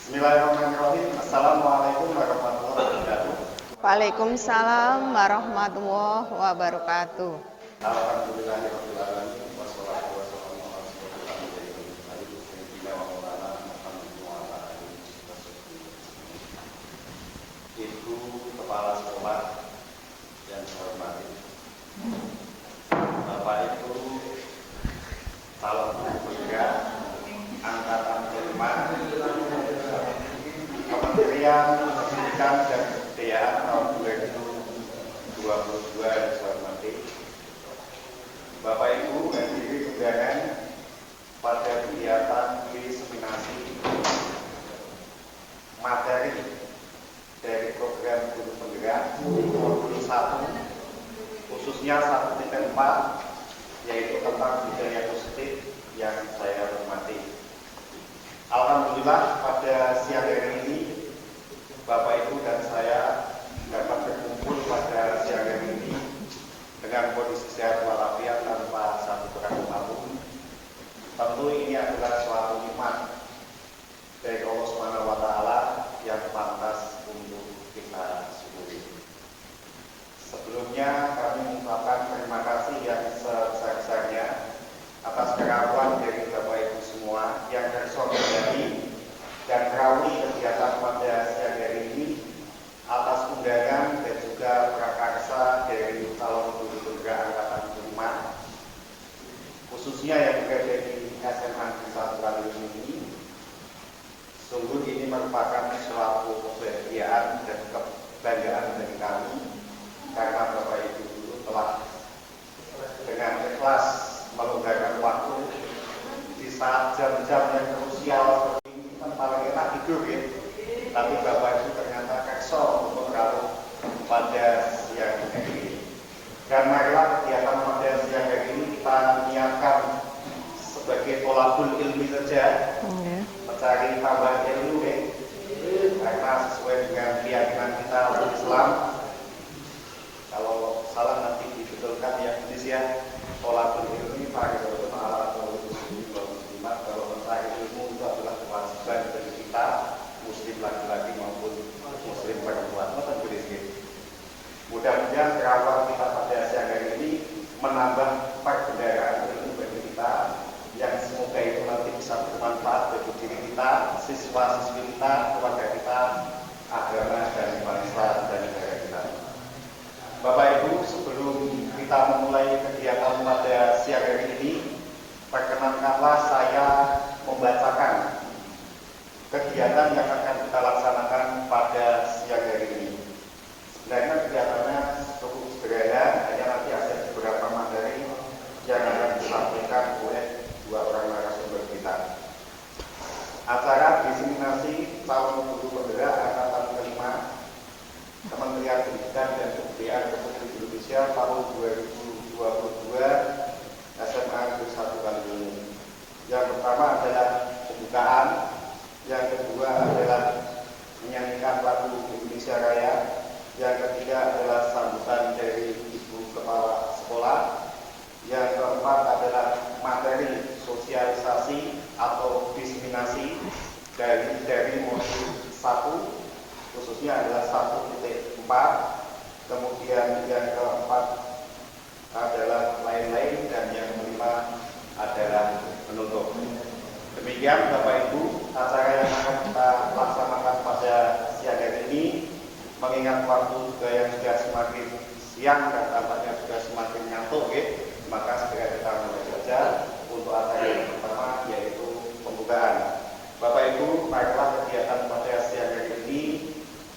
Bismillahirrahmanirrahim. Assalamualaikum warahmatullahi wabarakatuh. Waalaikumsalam warahmatullahi wabarakatuh. Alhamdulillahirabbil alamin wassalatu wassalamu ala sayyidina wa maulana Muhammadin wa ala alihi wasallam. Ibu Kepala Sekolah yang saya hormati, Bapak Ibu calon pekerja angkatan kelima Kementerian Pendidikan dan Kebudayaan tahun 2022 yang saya hormati, Bapak Ibu hadirin undangan pada kegiatan diseminasi materi dari program guru penggerak modul 1 khususnya 1.4 yaitu tentang budaya positif yang saya hormati. Alhamdulillah pada siang hari ini Bapak Ibu dan saya dapat berkumpul pada siang hari ini dengan kondisi sehat walafiat tanpa satu kurang apapun. Tentu ini adalah suatu nikmat dari Allah Subhanahu wa taala yang pantas untuk kita syukuri. Sebelumnya kami mengucapkan terima kasih yang sebesar-besarnya atas kerawan dari Bapak Ibu semua yang tersorganisasi dan terawih kegiatan pada siang hari ini atas undangan dan juga prakarsa dari calon guru penggerak angkatan kelima khususnya yang berada di SMA Negeri 1 Kaliurang ini. Sungguh ini merupakan suatu kebahagiaan dan kebanggaan bagi kami karena Bapak Ibu telah dengan ikhlas melonggarkan waktu di saat jam-jam yang krusial seperti ini. Kan paling enak tidur ya, tapi Bapak Ibu ternyata kerso untuk bergabung pada siang hari ini. Dan marilah kegiatan pada siang hari ini kita niatkan sebagai tolabul ilmi saja, mencari tambahan ilmu ya, karena sesuai dengan keyakinan kita umat Islam. Kalau salah nanti dibetulkan ya Indonesia, tolabul ilmi fardhu ala kulli muslimat. Kalau mencari ilmu itu adalah kewajiban bagi kita, muslim laki-laki maupun muslim perempuan. Mudah-mudahan terawal kita pada siang hari ini menambah perbendaharaan ilmu bagi kita yang semoga itu nanti bisa bermanfaat bagi diri kita, siswa-siswi kita, keluarga kita, agama dan bangsa dan negara kita. Bapak Ibu, sebelum kita memulai kegiatan pada siang hari ini, perkenankanlah saya membacakan kegiatan yang akan kita laksanakan pada siang hari ini. Sebenarnya kegiatannya cukup sederhana, hanya nanti ada beberapa materi yang akan disampaikan oleh dua orang narasumber kita. Acara diseminasi calon guru penggerak angkatan kelima Kementerian Pendidikan dan Kebudayaan Republik Indonesia tahun 2022 SMA Negeri 1 Kaliurang. Yang pertama adalah pembukaan, yang kedua adalah menyanyikan lagu Indonesia Raya, yang ketiga adalah sambutan dari Ibu Kepala Sekolah, yang keempat adalah materi sosialisasi atau diseminasi dari modul 1 khususnya adalah 1.4, kemudian yang keempat adalah lain-lain, dan yang kelima adalah penutup. Demikian Bapak Ibu acara yang akan kita laksanakan pada siang hari ini, mengingat waktu juga yang sudah semakin siang dan tampaknya sudah semakin ngantuk ya, maka segera kita mulai saja untuk acara yang pertama yaitu pembukaan. Bapak Ibu, marilah kegiatan pada siang hari ini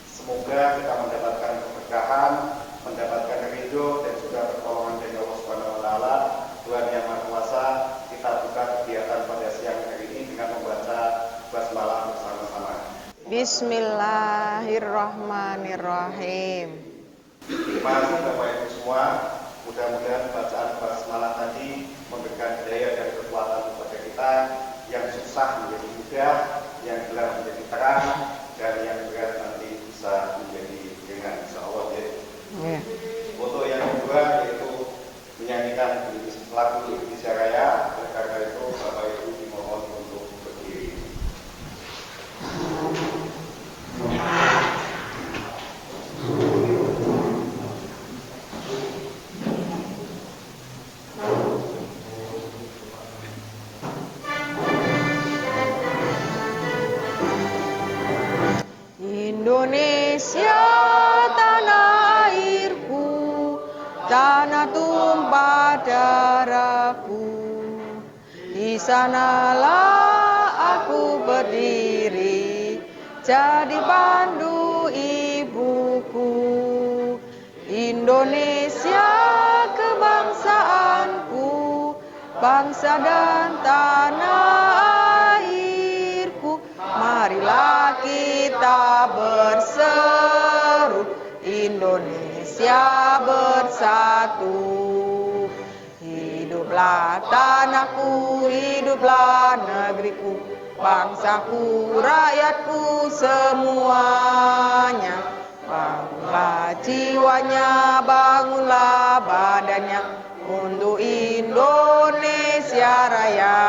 semoga kita mendapatkan keberkahan, mendapatkan ridho dan juga pertolongan dari Allah Subhanahu wa taala, Tuhan yang Maha Kuasa. Kita buka kegiatan pada siang hari ini dengan membaca basmalah bersama-sama. Bismillahirrahmanirrahim. Terima kasih Bapak Ibu semua. Mudah-mudahan bacaan basmalah tadi memberikan daya dan kekuatan kepada kita, yang susah menjadi mudah, yang gelap menjadi terang, dan yang berat nanti bisa menjadi ringan, insya Allah ya. Untuk yang kedua yaitu menyanyikan lagu Indonesia Raya. Oleh karena itu Bapak Ibu dimohon untuk berdiri. Indonesia tanah airku, tanah tumpah darahku. Di sanalah aku berdiri, jadi pandu ibuku. Indonesia kebangsaanku, bangsa dan tanah airku. Marilah kita berseru, Indonesia bersatu. Hiduplah tanahku, hiduplah negeriku, bangsaku, rakyatku semuanya. Bangunlah jiwanya, bangunlah badannya untuk Indonesia Raya.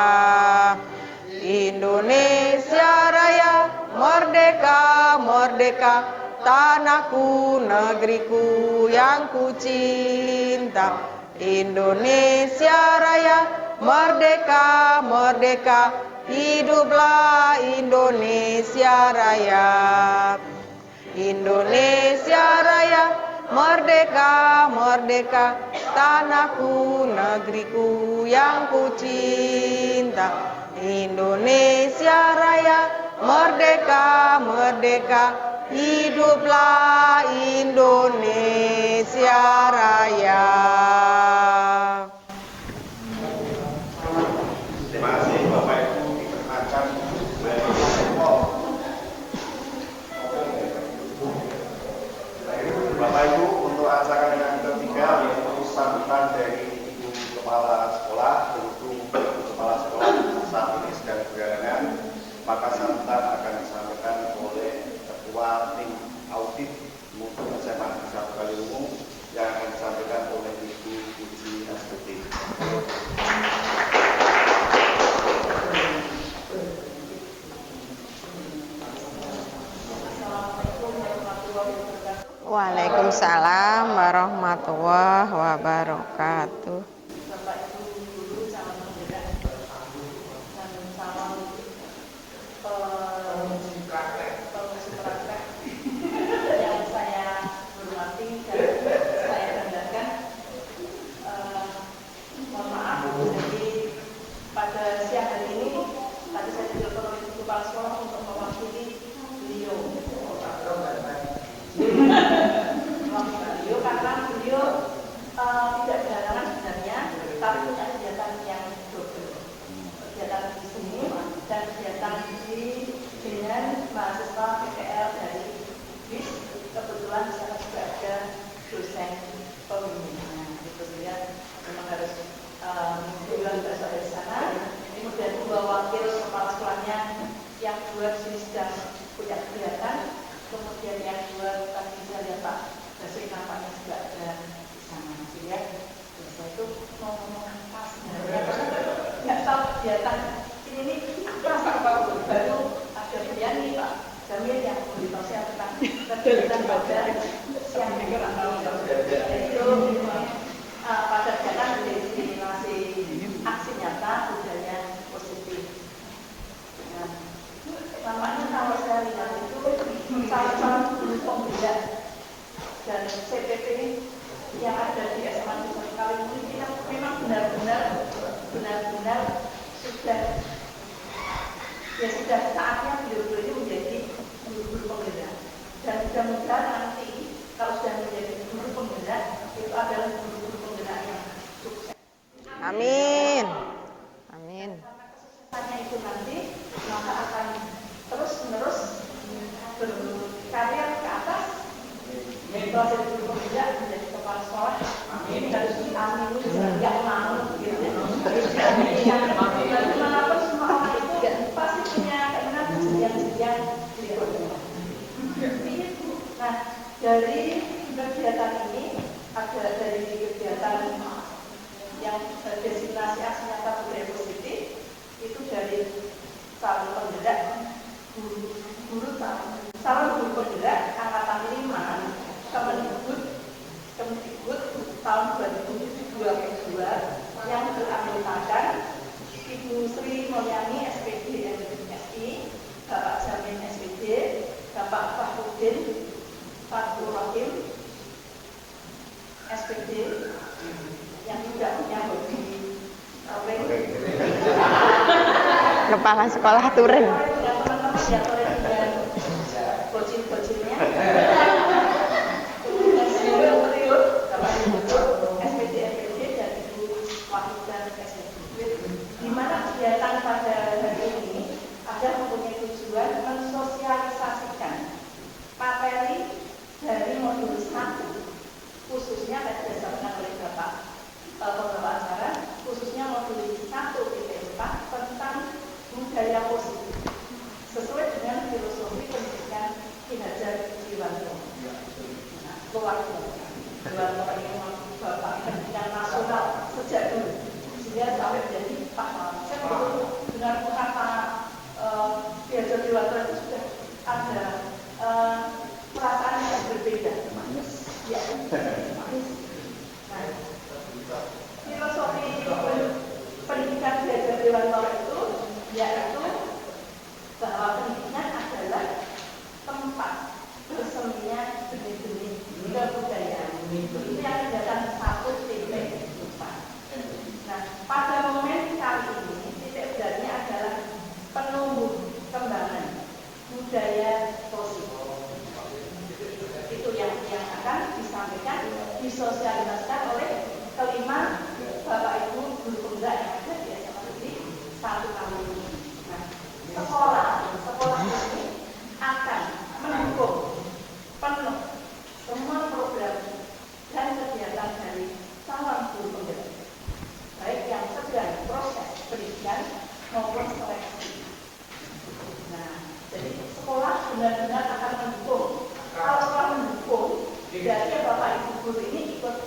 Indonesia Raya, merdeka, merdeka, tanahku, negeriku yang ku cinta. Indonesia Raya, merdeka, merdeka, hiduplah Indonesia Raya. Indonesia Raya, merdeka, merdeka, tanahku, negeriku yang ku cinta. Indonesia Raya, merdeka, merdeka, hiduplah Indonesia Raya. Terima kasih Bapak Ibu, diperkenalkan Bapak Ibu, untuk acara yang ketiga yaitu sambutan dari Ibu Kepala Sekolah, berhubung Kepala Sekolah saat ini sedang berhalangan, maka sambutan akan disampaikan oleh Ketua Tim Audit Mutu SMA Satu Kaliwungu yang akan disampaikan oleh Ibu Puji Astuti. Waalaikumsalam warahmatullahi wabarakatuh. Bapak Ibu Guru, calon penggerak, dan calon pengisi praktek yang saya hormati dan saya banggakan. Mohon maaf, jadi pada siang hari ini tadi saya ditelepon oleh Ibu Kepala Sekolah untuk mewakili beliau. Karena beliau tidak berhalangan sebenarnya, tapi punya kegiatan yang double, kegiatan di sini dan kegiatan dengan mahasiswa PPL dari BIS. Kebetulan di sana juga ada dosen pembimbingnya, gitu ya. Memang harus mengikuti bahasa dari sana. Kemudian dua wakil kepala sekolahnya, yang dua di sini sedang punya kegiatan. Kemudian yang dua tadi saya lihat Pak Basri nampaknya juga ada di sana, ya. Terus saya itu mau ngomong apa sebenarnya, nggak tahu kegiatan ini apa baru ada penyanyi Pak Jamil yang memberitahu saya tentang kegiatan pada siang ini, yaitu pada kegiatan diskriminasi aksi nyata budaya positif. Nah, namanya kalau saya lihat itu salah satu pembela dan CPP yang ada di SMA Satu Kaliwungu ini memang benar-benar sudah saatnya beliau ini menjadi guru-guru penggerak, dan mudah-mudahan nanti kalau sudah menjadi guru penggerak itu adalah guru-guru penggerak yang sukses. Amin. Amin. Karena kesuksesannya itu nanti maka akan terus-menerus berkarya ke atas. Yaitu hasil guru penggerak menjadi kepala sekolah. Ini harus diamini, nggak mau gitu ya. Harus diamini. Dan dimanapun semua orang itu pasti punya keinginan bersedia berikutnya. Nah, dari kegiatan ini ada dari kegiatan yang destinasi aksi nyata budaya positif itu dari calon penggerak calon guru penggerak angkatan 5 Kemendikbud tahun 2022 yang beranggotakan Ibu Sri Mulyani SPD MSI, Bapak Jamin SPD, Bapak Fahrudin kepala sekolah turun. dengan teman-teman yang oleh dengan bocil-bocilnya. Kemudian triliun, Bapak Ibu SPD MPD dan Ibu Wahidah SPD. Di mana kegiatan pada hari ini ada mempunyai tujuan mensosialisasikan materi dari modul 1, khususnya tadi disampaikan oleh Bapak pembawa acara, khususnya modul 1.4 tentang budaya positif sesuai dengan filosofi pendidikan Ki Hajar Dewantara. Nah, luar biasa. Dewantara ini Bapak pendidikan nasional sejak dulu sehingga sampai menjadi pahlawan. Saya perlu dengan kata Ki Hajar Dewantara itu sudah ada perasaan yang berbeda. Ya, nah, filosofi pendidikan Ki Hajar Dewantara itu yaitu bahwa pendidikan adalah tempat berseminya benih-benih kebudayaan. Itu yang dikatakan 1.4. Nah, pada momen kali ini titik beratnya adalah penumbuh kembangan budaya positif. Itu yang akan disampaikan, disosialisasikan oleh kelima Bapak Ibu guru pemula yang ada di SMA Negeri 1 kali ini. Nah, sekolah ini akan mendukung penuh semua program dan kegiatan dari calon guru pemula, baik yang sedang proses pendidikan maupun seleksi. Nah, jadi sekolah benar-benar akan mendukung. Kalau sekolah mendukung, berarti Bapak Ibu guru ini ikut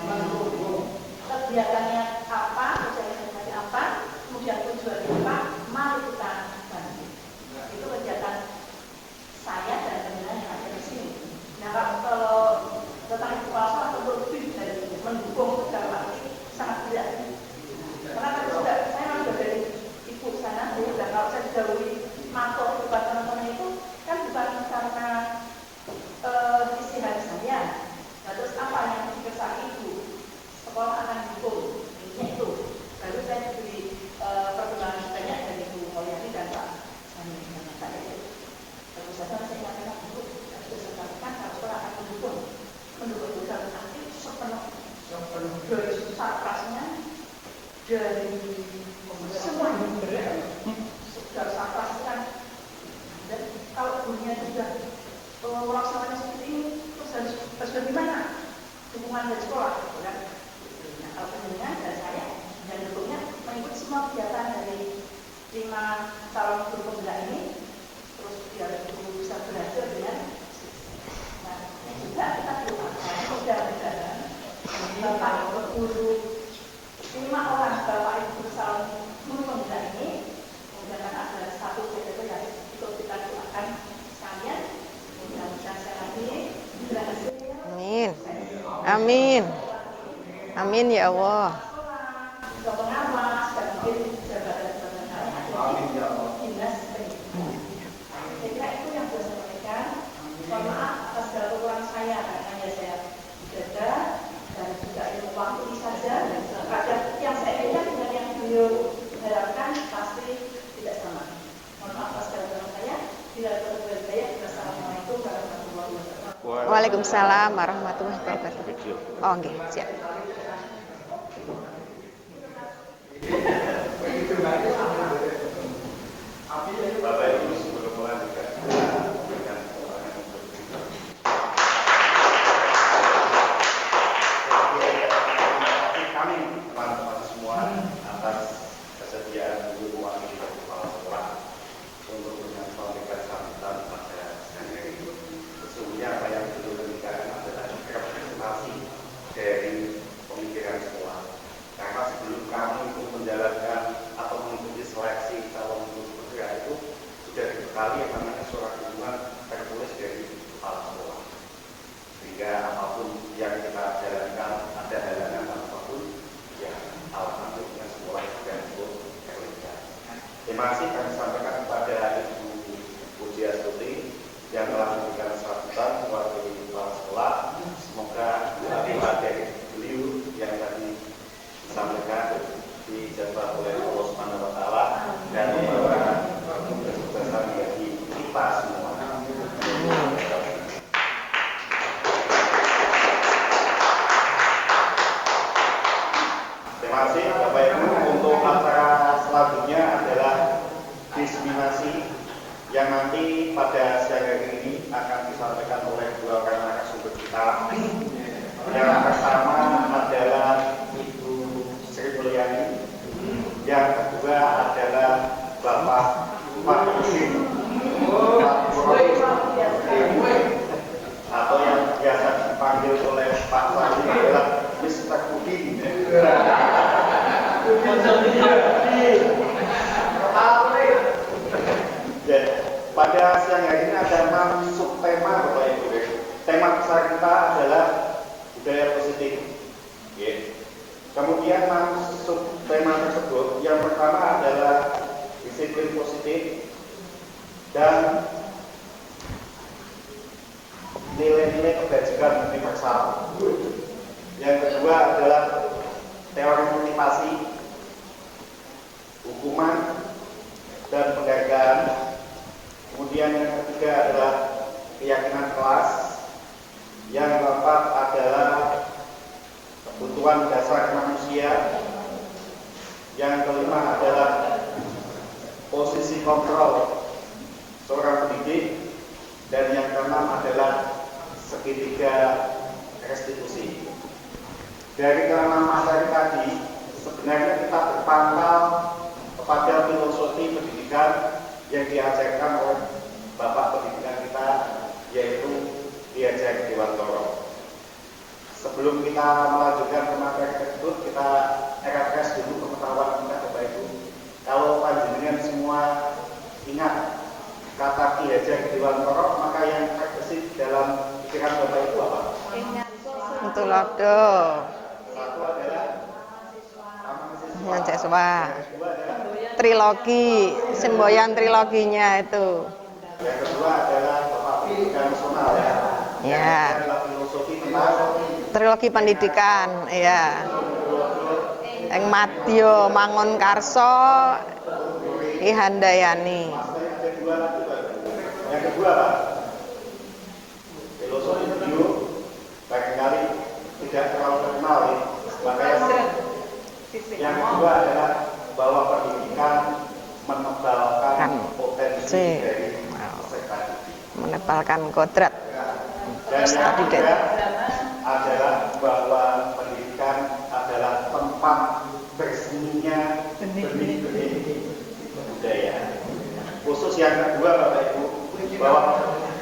mendukung. Kegiatannya apa, sosialisasi apa, kemudian tujuannya apa, mari kita bantu. Itu kegiatan saya dan teman-teman yang ada di sini. Nah, kalau tentang kepala sekolah tentu lebih dari mendukung dalam arti sangat berat. Karena tadi sudah saya memang sudah dari ibu sana, dan kalau saya didahului matur buat teman-teman itu kan bukan karena isi hati saya. Nah, terus apa yang dikesan ibu? Sekolah akan dukung, ini itu. Lalu saya diberi perkembangan banyak dari Ibu Mulyani dan Pak Sani dan Pak Edi. Terus saya ingatkan ibu, saya sampaikan kalau sekolah akan mendukung dalam arti sepenuh dari sarkasnya, dari semua dari sarkasnya. Dan kalau gurunya sudah melaksanakan seperti ini, terus harus bagaimana dukungan dari sekolah, kan? Nah, kalau pendengar dari saya dan dukungnya mengikuti semua kegiatan dari 5 calon guru pemula ini, terus biar guru bisa belajar dengan nah, ini juga kita doakan mudah-mudahan Bapak Ibu guru 5 orang Bapak Ibu calon guru pemula ini kemudian ada 1 PTP yang ikut kita doakan sekalian. Mudah-mudahan saya lagi berhasil. Amin. Amin. Amin ya Allah. Pengawas dan mungkin jabatan-jabatan lain ada di dinas pendidikan. Saya kira itu yang bisa saya sampaikan. Mohon maaf atas segala kekurangan saya karena ya saya jaga dan juga ilmu waktu ini saja. Kadang yang saya ingat dengan yang beliau harapkan pasti tidak sama. Mohon maaf atas segala kekurangan saya. Bila terlalu baik, wassalamualaikum warahmatullahi wabarakatuh. Waalaikumsalam warahmatullahi wabarakatuh. Oh, nggih, siap. Bapak Ibu sebelum melanjutkan dengan kami teman-teman semua atas kesediaan guru wakil dan kepala sekolah untuk menyampaikan sambutan pada siang hari ini. Sesungguhnya apa yang perlu diberikan adalah representasi dari pemikiran sekolah. Karena sebelum kami itu menjalankan atau mengikuti seleksi calon guru pemula itu sudah dibekali yang namanya surat dukungan tertulis dari kepala sekolah. Sehingga apapun yang kita jalankan ada halangan apapun, ya alhamdulillah sekolah juga untuk terlibat. Terima kasih kami sampaikan kepada Ibu Pujiastuti yang telah memberikan sambutan mewakili kepala sekolah. Semoga doa dari beliau yang tadi disampaikan dijabah oleh Allah Subhanahu wa taala dan nanti pada siang hari ini akan disampaikan oleh dua orang narasumber kita. Yang pertama adalah Ibu Sri Mulyani, yang kedua adalah Bapak Pak Husin atau yang biasa dipanggil oleh Pak Sandi adalah Mr. Puding. Dan pada siang hari ini ada 6 subtema Bapak Ibu. Tema besar kita adalah budaya positif. Kemudian 6 subtema tersebut, yang pertama adalah disiplin positif dan nilai-nilai kebajikan universal. Yang kedua adalah teori motivasi, hukuman, dan penghargaan. Kemudian yang ketiga adalah keyakinan kelas. Yang keempat adalah kebutuhan dasar manusia. Yang kelima adalah posisi kontrol seorang pendidik. Dan yang keenam adalah segitiga restitusi. Dari kelima materi tadi, sebenarnya kita berpantau kepada filosofi pendidikan yang diajarkan oleh Bapak pendidikan kita, yaitu Ki Hajar Dewantoro. Sebelum kita melanjutkan ke materi tersebut, kita refresh dulu pengetahuan kita Bapak Ibu. Kalau panjenengan semua ingat kata Ki Hajar Dewantoro, maka yang terbesit dalam pikiran Bapak Ibu apa? Untuk lodo. Satu adalah mahasiswa. Trilogi, semboyan triloginya itu. Yang kedua adalah Bapak pendidikan nasional ya. Ya. Adalah filosofi tentang Trilogi pendidikan, ya. Yang Madya Mangun Karso, Ki Handayani. Yang kedua Pak, filosofi video barangkali tidak terlalu terkenal ya. Makanya yang kedua adalah bahwa pendidikan menebalkan potensi dari peserta didik, menebalkan kodrat. dan yang ketiga adalah bahwa pendidikan adalah tempat berseminya benih-benih budaya. Khusus yang kedua Bapak Ibu, bahwa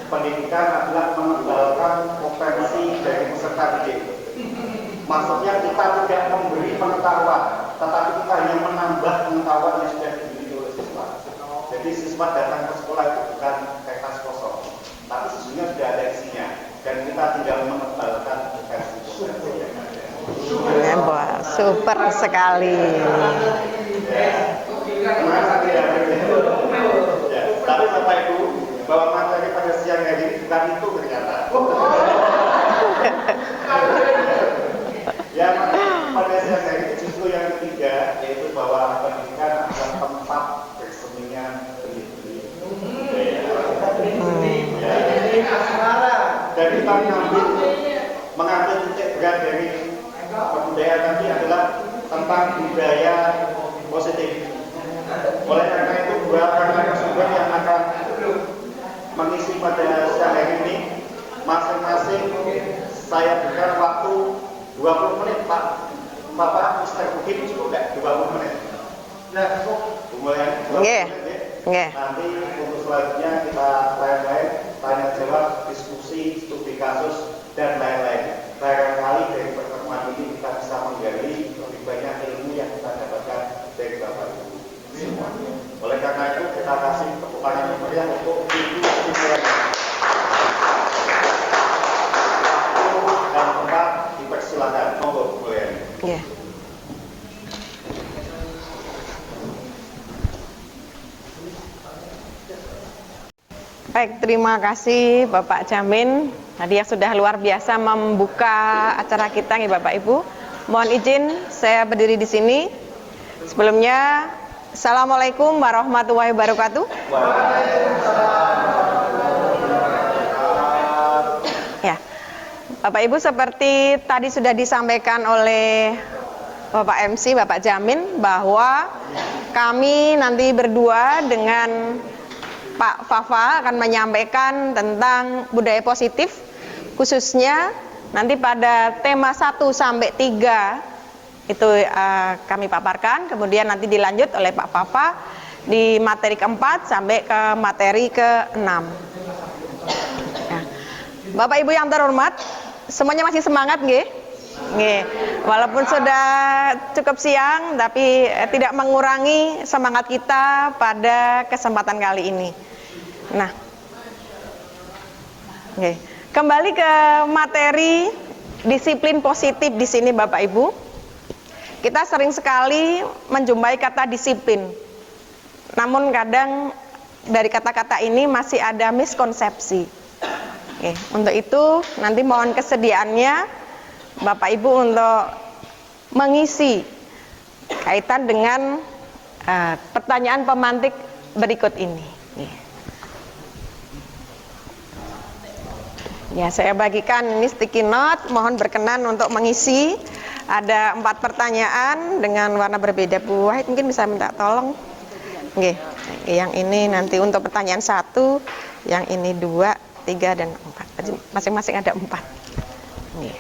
pendidikan adalah menebalkan potensi dari peserta didik. Maksudnya kita tidak memberi pengetahuan, tetapi kita hanya menambah pengetahuan yang sudah dimiliki oleh siswa. Jadi siswa datang ke sekolah itu bukan kertas kosong, tapi sesungguhnya sudah ada isinya, dan kita tinggal menebalkan potensi yang ada. Wah, super sekali. Tapi Bapak Ibu, bahwa materi pada siang hari ini bukan itu ternyata. Ya, pada siang hari ini justru yang ketiga, yaitu bahwa pendidikan adalah tempat berseminya benih-benih budaya. Dan kita mengambil titik berat dari kebudayaan tadi adalah tentang budaya positif. Oleh karena itu, dua orang narasumber yang akan mengisi pada siang hari ini, masing-masing saya berikan waktu 20 menit Pak. Bapak Mr. Bukit cukup nggak 20 menit? Ya cukup. Kemudian 20 menit ya. Nanti untuk selanjutnya kita lain-lain tanya jawab, diskusi, studi kasus dan lain-lain. Barangkali dari pertemuan ini kita bisa menggali lebih banyak ilmu yang kita dapatkan dari Bapak Ibu semua. Oleh karena itu kita kasih tepuk tangan yang meriah untuk Ibu Sri Mulyani. Waktu dan tempat dipersilakan. Monggo Bu Mulyani. Iya. Baik, terima kasih Bapak Jamin. Tadi yang sudah luar biasa membuka acara kita nih Bapak Ibu. Mohon izin saya berdiri di sini. Sebelumnya, Assalamualaikum warahmatullahi wabarakatuh. Ya, Bapak Ibu, seperti tadi sudah disampaikan oleh Bapak MC, Bapak Jamin, bahwa kami nanti berdua dengan Pak Fafa akan menyampaikan tentang budaya positif, khususnya nanti pada tema 1 sampai 3 itu kami paparkan, kemudian nanti dilanjut oleh Pak Fafa di materi keempat sampai ke materi ke-6. Nah, Bapak Ibu yang terhormat, semuanya masih semangat nggih? Nggih. Walaupun sudah cukup siang, tapi tidak mengurangi semangat kita pada kesempatan kali ini. Nah, nggih. Kembali ke materi disiplin positif di sini Bapak Ibu. Kita sering sekali menjumpai kata disiplin. Namun kadang dari kata-kata ini masih ada miskonsepsi. Oke, untuk itu nanti mohon kesediaannya Bapak Ibu untuk mengisi kaitan dengan pertanyaan pemantik berikut ini. Ya, saya bagikan ini sticky note, mohon berkenan untuk mengisi. Ada 4 pertanyaan dengan warna berbeda. Bu Wahid mungkin bisa minta tolong. Oke, yang ini nanti untuk pertanyaan 1, yang ini 2, 3 dan 4. Masing-masing ada 4. Oke.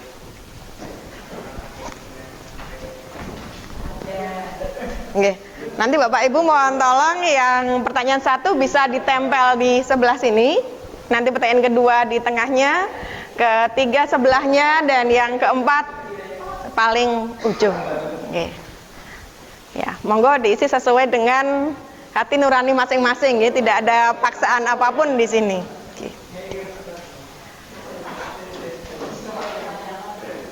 Oke. Nanti Bapak Ibu mohon tolong yang pertanyaan 1 bisa ditempel di sebelah sini. Nanti pertanyaan kedua di tengahnya, ketiga sebelahnya, dan yang keempat paling ujung. Oke. Ya, monggo diisi sesuai dengan hati nurani masing-masing, ya, tidak ada paksaan apapun di sini. Oke.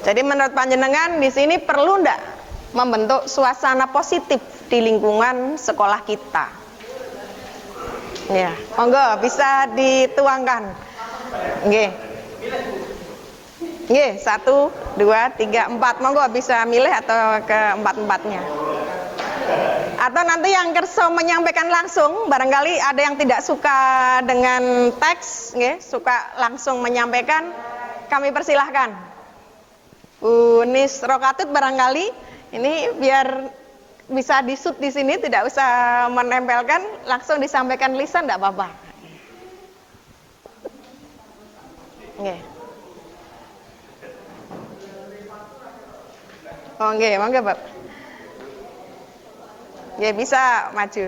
Jadi menurut panjenengan di sini perlu ndak membentuk suasana positif di lingkungan sekolah kita? Ya, monggo bisa dituangkan. Nggih. Nggih, 1, 2, 3, 4. Monggo bisa milih atau ke 4-4-nya. Atau nanti yang kerso menyampaikan langsung, barangkali ada yang tidak suka dengan teks, nggih, suka langsung menyampaikan, kami persilahkan. Bu Nis Rokatut barangkali ini biar bisa di-shoot di sini, tidak usah menempelkan, langsung disampaikan lisan enggak apa-apa. Nggih. Oh nggih, monggo, Bapak. Ya bisa maju.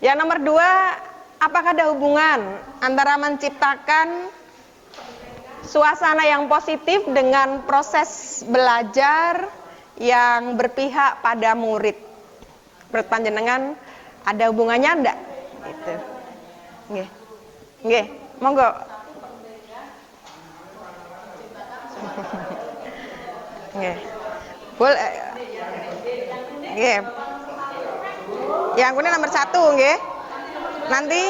Yang nomor 2, apakah ada hubungan antara menciptakan suasana yang positif dengan proses belajar yang berpihak pada murid? Menurut panjenengan ada hubungannya enggak? Gitu. Nggih. Nggih, monggo. Nggih. Boleh. Nggih. Yang kuning nomor 1, nggih. Nanti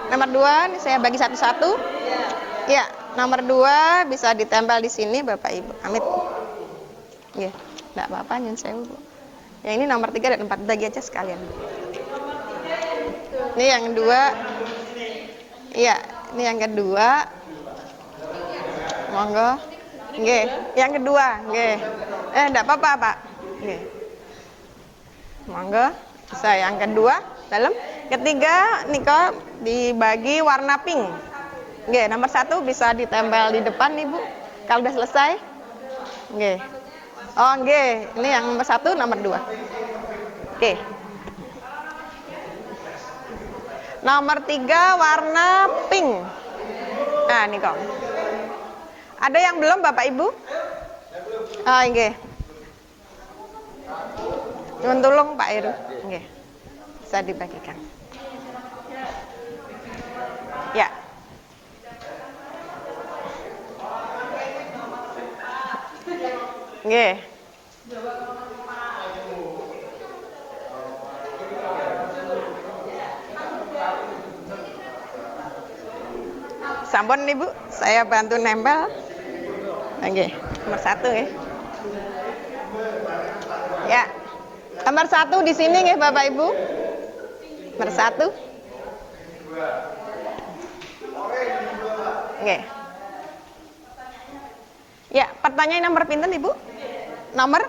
nomor 2 ini saya bagi satu-satu. Ya, nomor 2 bisa ditempel di sini Bapak Ibu. Amit. Nggih. Enggak apa-apa nyun sewu, Bu. Yang ini nomor 3 dan 4 bagi aja sekalian. Ini yang 2. Iya, ini yang kedua. Monggo. Nggih, yang kedua, nggih. Enggak apa-apa, Pak. Nggih. Monggo. Bisa yang kedua, dalam. Ketiga, nika dibagi warna pink. Nggih, nomor 1 bisa ditempel di depan, Ibu. Kalau udah selesai. Nggih. Oh, nggih. Ini yang nomor 1, nomor 2. Oke. Nomor 3 warna pink. Nah, nika. Ada yang belum Bapak Ibu? Oh, nggih. Nyuwun tulung Pak Heru. Nggih. Bisa dibagikan. Ya. Nggih. Sampun Ibu, saya bantu nempel. Nggih, nomor 1 nggih. Ya. Nomor 1 di sini nggih Bapak Ibu. Nomor 1. Nggih. Ya, pertanyaan nomor pinten Ibu? Nomor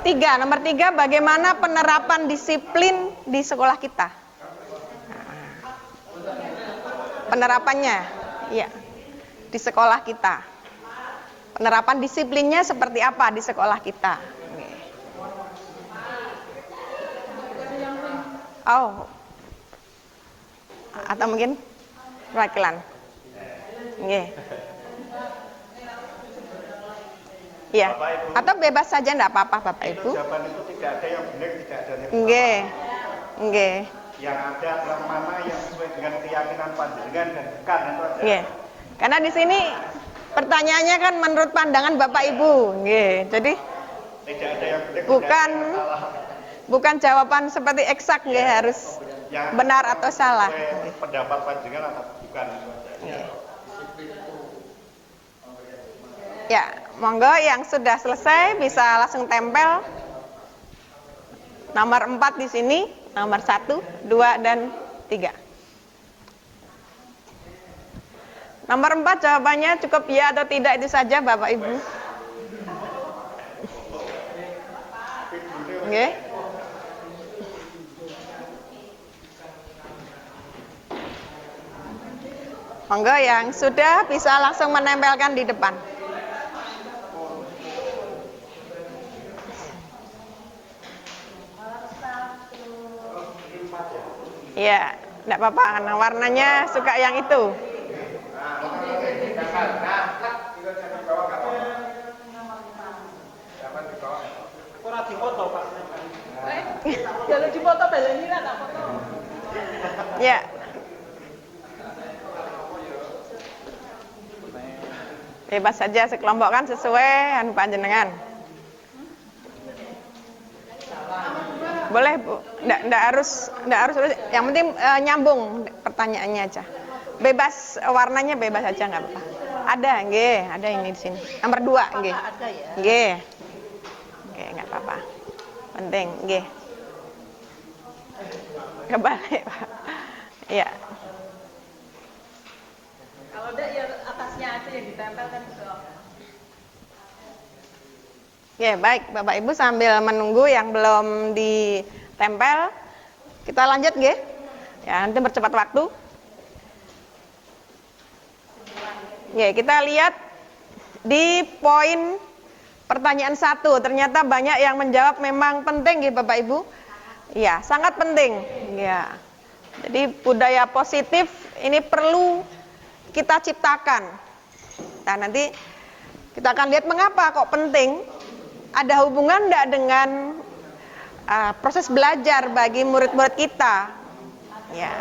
3. Nomor 3, bagaimana penerapan disiplin di sekolah kita? penerapannya, ya, di sekolah kita. Penerapan disiplinnya seperti apa di sekolah kita? Oh, atau mungkin perwakilan, ya, atau bebas saja, enggak apa-apa Bapak Ibu. Jawaban itu tidak ada yang benar, tidak ada yang Nggih. Yang ada adalah mana yang sesuai dengan keyakinan panjenengan dan bukan itu aja. Karena di sini pertanyaannya kan menurut pandangan Bapak Ibu, jadi tidak ada yang benar, bukan jawaban seperti eksak, harus yang benar atau salah. Pendapat panjenengan atau bukan. Ya, monggo yang sudah selesai bisa langsung tempel. Nomor 4 di sini, nomor 1, 2, dan 3. Nomor 4 jawabannya cukup ya atau tidak itu saja Bapak Ibu. Oke. Monggo yang sudah bisa langsung menempelkan di depan. Ya, enggak apa-apa karena warnanya suka yang itu. Ya. Bebas saja sekelompokkan sesuai anu panjenengan. Boleh Bu, enggak harus yang penting nyambung pertanyaannya aja. Bebas warnanya bebas aja enggak apa-apa. Ada ini di sini. Nomor 2, nggih. Nggih. Nggih, enggak apa-apa. Penting, nggih. Kebalik, Pak. Iya. Kalau enggak ya atasnya aja yang ditempelkan gitu. Ya, baik Bapak Ibu sambil menunggu yang belum ditempel, kita lanjut nggih. Ya, nanti bercepat waktu. Ya, kita lihat di poin pertanyaan 1, ternyata banyak yang menjawab memang penting nggih Bapak Ibu. Ya, sangat penting. Ya. Jadi budaya positif ini perlu kita ciptakan. Nah, nanti kita akan lihat mengapa kok penting. Ada hubungan enggak dengan proses belajar bagi murid-murid kita? Ya.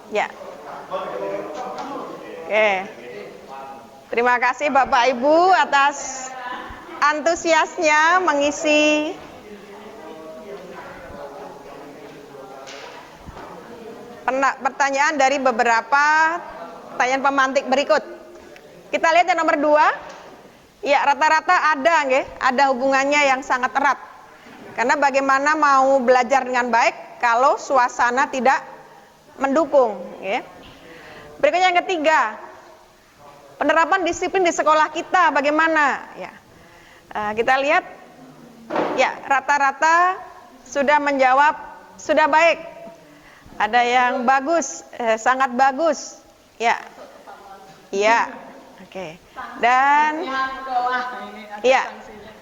Ya. Oke. Terima kasih Bapak Ibu atas antusiasnya mengisi pertanyaan dari beberapa pertanyaan pemantik berikut. Kita lihat yang nomor 2. Ya, rata-rata ada hubungannya yang sangat erat. Karena bagaimana mau belajar dengan baik kalau suasana tidak mendukung, ya. Berikutnya yang ketiga, penerapan disiplin di sekolah kita bagaimana? Ya, kita lihat, ya rata-rata sudah menjawab sudah baik. Ada yang bagus, sangat bagus, ya, iya, oke. Dan, ya,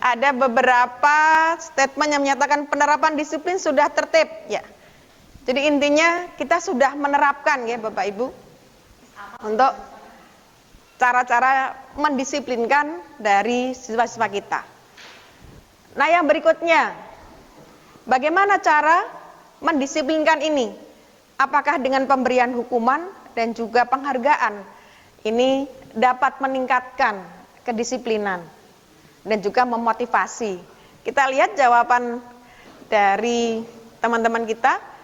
ada beberapa statement yang menyatakan penerapan disiplin sudah tertib, ya. Jadi intinya kita sudah menerapkan ya Bapak Ibu untuk cara-cara mendisiplinkan dari siswa-siswa kita. Nah yang berikutnya, bagaimana cara mendisiplinkan ini? Apakah dengan pemberian hukuman dan juga penghargaan ini dapat meningkatkan kedisiplinan dan juga memotivasi? Kita lihat jawaban dari teman-teman kita.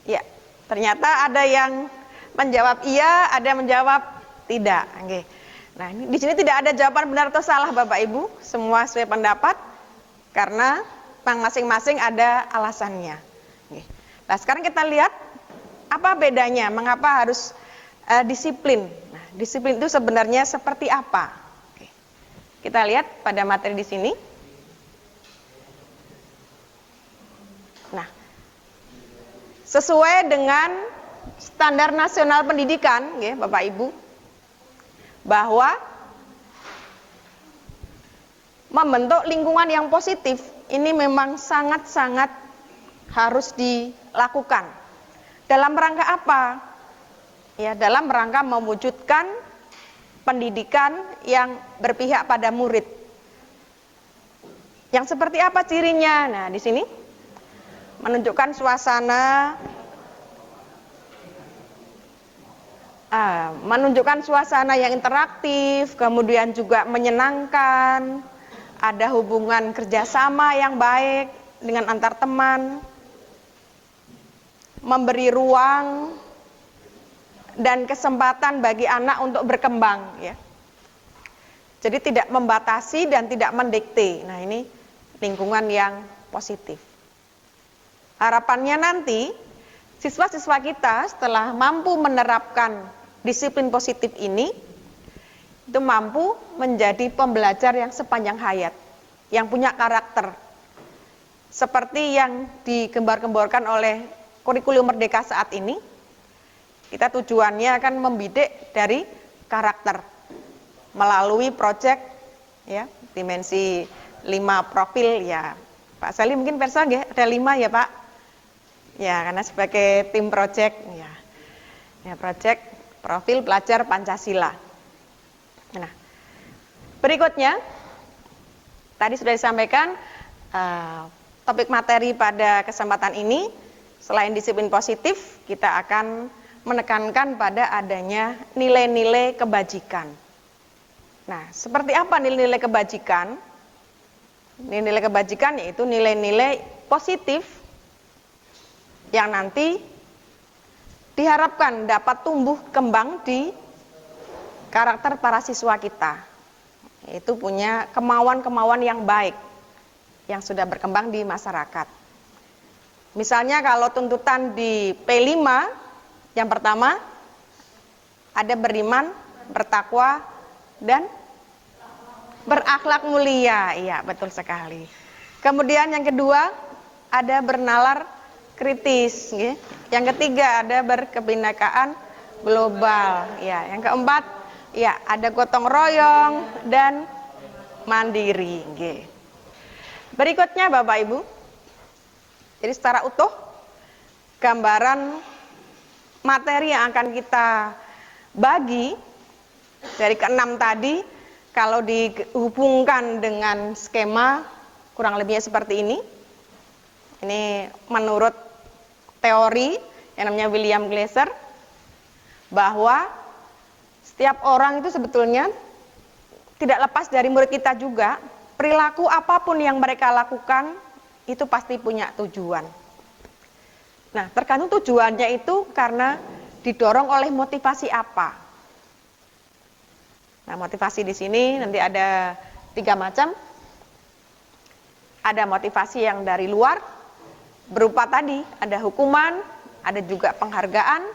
Ya, ternyata ada yang menjawab iya, ada yang menjawab tidak. Oke. Nah, di sini tidak ada jawaban benar atau salah Bapak Ibu, semua sesuai pendapat karena masing-masing ada alasannya. Oke. Nah, sekarang kita lihat apa bedanya, mengapa harus disiplin. Nah, disiplin itu sebenarnya seperti apa? Oke. Kita lihat pada materi di sini. Nah, sesuai dengan standar nasional pendidikan, ya, Bapak Ibu, bahwa membentuk lingkungan yang positif ini memang sangat-sangat harus dilakukan. Dalam rangka apa? Ya, dalam rangka mewujudkan pendidikan yang berpihak pada murid. Yang seperti apa cirinya? Nah, di sini menunjukkan suasana yang interaktif, kemudian juga menyenangkan, ada hubungan kerjasama yang baik dengan antar teman, memberi ruang dan kesempatan bagi anak untuk berkembang, ya. Jadi tidak membatasi dan tidak mendikte. Nah, ini lingkungan yang positif. Harapannya nanti siswa-siswa kita setelah mampu menerapkan disiplin positif ini, itu mampu menjadi pembelajar yang sepanjang hayat, yang punya karakter. Seperti yang digembar-gemborkan oleh kurikulum Merdeka saat ini, kita tujuannya akan membidik dari karakter melalui proyek, ya, dimensi 5 profil, ya. Pak Sali mungkin versa nggih, ada 5 ya Pak? Ya, karena sebagai tim proyek, ya. Ya, proyek profil pelajar Pancasila. Nah, berikutnya tadi sudah disampaikan topik materi pada kesempatan ini, selain disiplin positif, kita akan menekankan pada adanya nilai-nilai kebajikan. Nah, seperti apa nilai-nilai kebajikan? Nilai-nilai kebajikan yaitu nilai-nilai positif yang nanti diharapkan dapat tumbuh kembang di karakter para siswa kita. Yaitu punya kemauan-kemauan yang baik yang sudah berkembang di masyarakat. Misalnya kalau tuntutan di P5, yang pertama ada beriman, bertakwa, dan berakhlak mulia. Iya, betul sekali. Kemudian yang kedua ada bernalar kritis, ya. Yang ketiga ada berkebinekaan global, ya. Yang keempat, ya, ada gotong royong dan mandiri, ya. Berikutnya Bapak Ibu, jadi secara utuh gambaran materi yang akan kita bagi dari ke-6 tadi, kalau dihubungkan dengan skema kurang lebihnya seperti ini. Ini menurut teori yang namanya William Glasser, bahwa setiap orang itu sebetulnya tidak lepas dari murid kita juga. Perilaku apapun yang mereka lakukan itu pasti punya tujuan. Nah, tergantung tujuannya itu karena didorong oleh motivasi apa. Nah, motivasi di sini nanti ada 3 macam. Ada motivasi yang dari luar, berupa tadi, ada hukuman, ada juga penghargaan,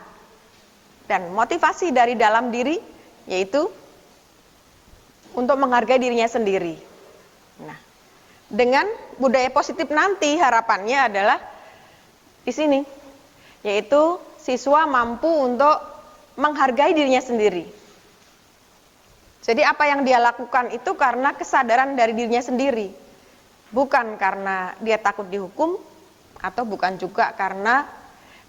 dan motivasi dari dalam diri, yaitu untuk menghargai dirinya sendiri. Nah, dengan budaya positif nanti harapannya adalah di sini, yaitu siswa mampu untuk menghargai dirinya sendiri. Jadi apa yang dia lakukan itu karena kesadaran dari dirinya sendiri, bukan karena dia takut dihukum, atau bukan juga karena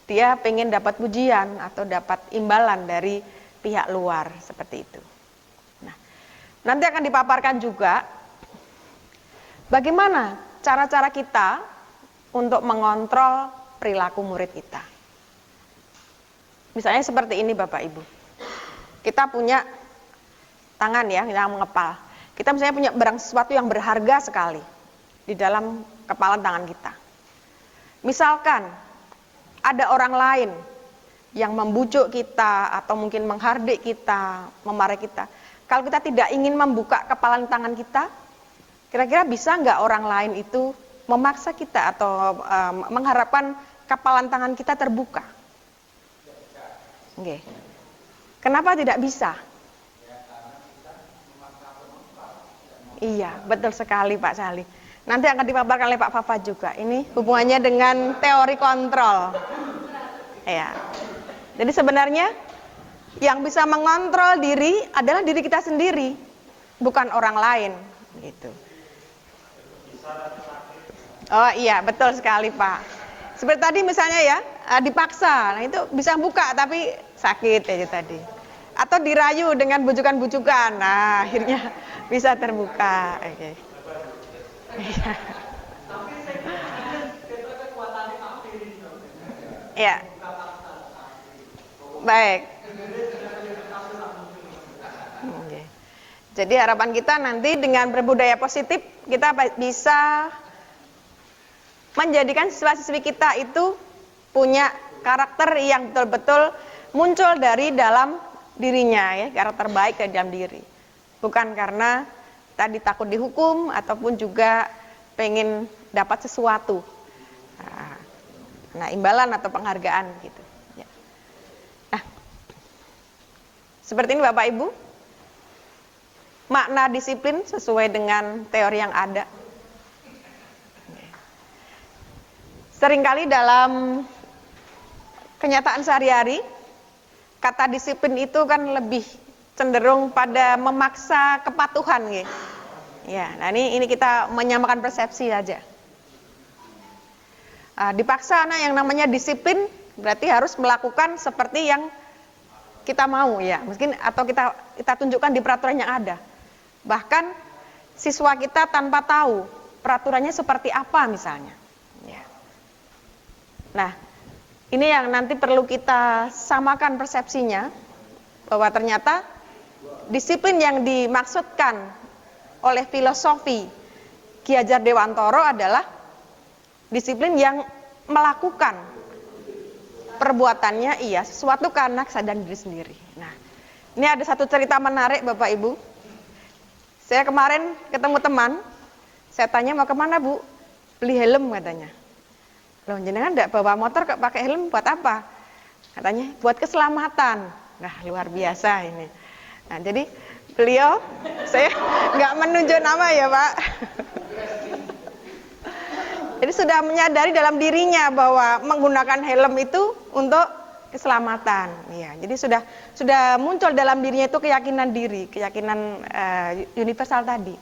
dia pengen dapat pujian atau dapat imbalan dari pihak luar, seperti itu. Nah, nanti akan dipaparkan juga bagaimana cara-cara kita untuk mengontrol perilaku murid kita. Misalnya seperti ini Bapak Ibu, kita punya tangan, ya, yang mengepal. Kita misalnya punya barang sesuatu yang berharga sekali di dalam kepalan tangan kita. Misalkan ada orang lain yang membujuk kita atau mungkin menghardik kita, memarahi kita. Kalau kita tidak ingin membuka kepalan tangan kita, kira-kira bisa nggak orang lain itu memaksa kita atau mengharapkan kepalan tangan kita terbuka? Oke. Kenapa tidak bisa? Iya, betul sekali Pak Sali. Nanti akan dipaparkan oleh Pak Fafa juga. Ini hubungannya dengan teori kontrol. Ya. Jadi sebenarnya yang bisa mengontrol diri adalah diri kita sendiri, bukan orang lain, gitu. Oh iya, betul sekali Pak. Seperti tadi misalnya ya, dipaksa, nah itu bisa buka tapi sakit aja tadi. Atau dirayu dengan bujukan-bujukan, nah akhirnya bisa terbuka. Oke. Ya. Baik. Oke. Jadi harapan kita nanti dengan berbudaya positif kita bisa menjadikan siswa-siswi kita itu punya karakter yang betul-betul muncul dari dalam dirinya ya, karakter baik dari dalam diri. Bukan karena tadi takut dihukum ataupun juga pengen dapat sesuatu. Nah, imbalan atau penghargaan gitu. Ya. Nah, seperti ini Bapak Ibu, makna disiplin sesuai dengan teori yang ada. Seringkali dalam kenyataan sehari-hari, kata disiplin itu kan lebih cenderung pada memaksa kepatuhan gitu. Ya, nah ini kita menyamakan persepsi saja. Dipaksa yang namanya disiplin berarti harus melakukan seperti yang kita mau ya, mungkin atau kita tunjukkan di peraturan yang ada. Bahkan siswa kita tanpa tahu peraturannya seperti apa misalnya. Ya. Nah, ini yang nanti perlu kita samakan persepsinya bahwa ternyata disiplin yang dimaksudkan oleh filosofi Ki Hajar Dewantoro adalah disiplin yang melakukan perbuatannya sesuatu karena kesadaran diri sendiri. Nah, ini ada satu cerita menarik Bapak Ibu. Saya kemarin ketemu teman, saya tanya mau kemana Bu? Beli helm katanya. Loh jenengan enggak bawa motor kok pakai helm buat apa? Katanya buat keselamatan. Nah luar biasa ini. Nah jadi beliau, saya nggak menunjuk nama ya Pak. Jadi sudah menyadari dalam dirinya bahwa menggunakan helm itu untuk keselamatan. Ya, jadi sudah muncul dalam dirinya itu keyakinan diri, keyakinan universal tadi.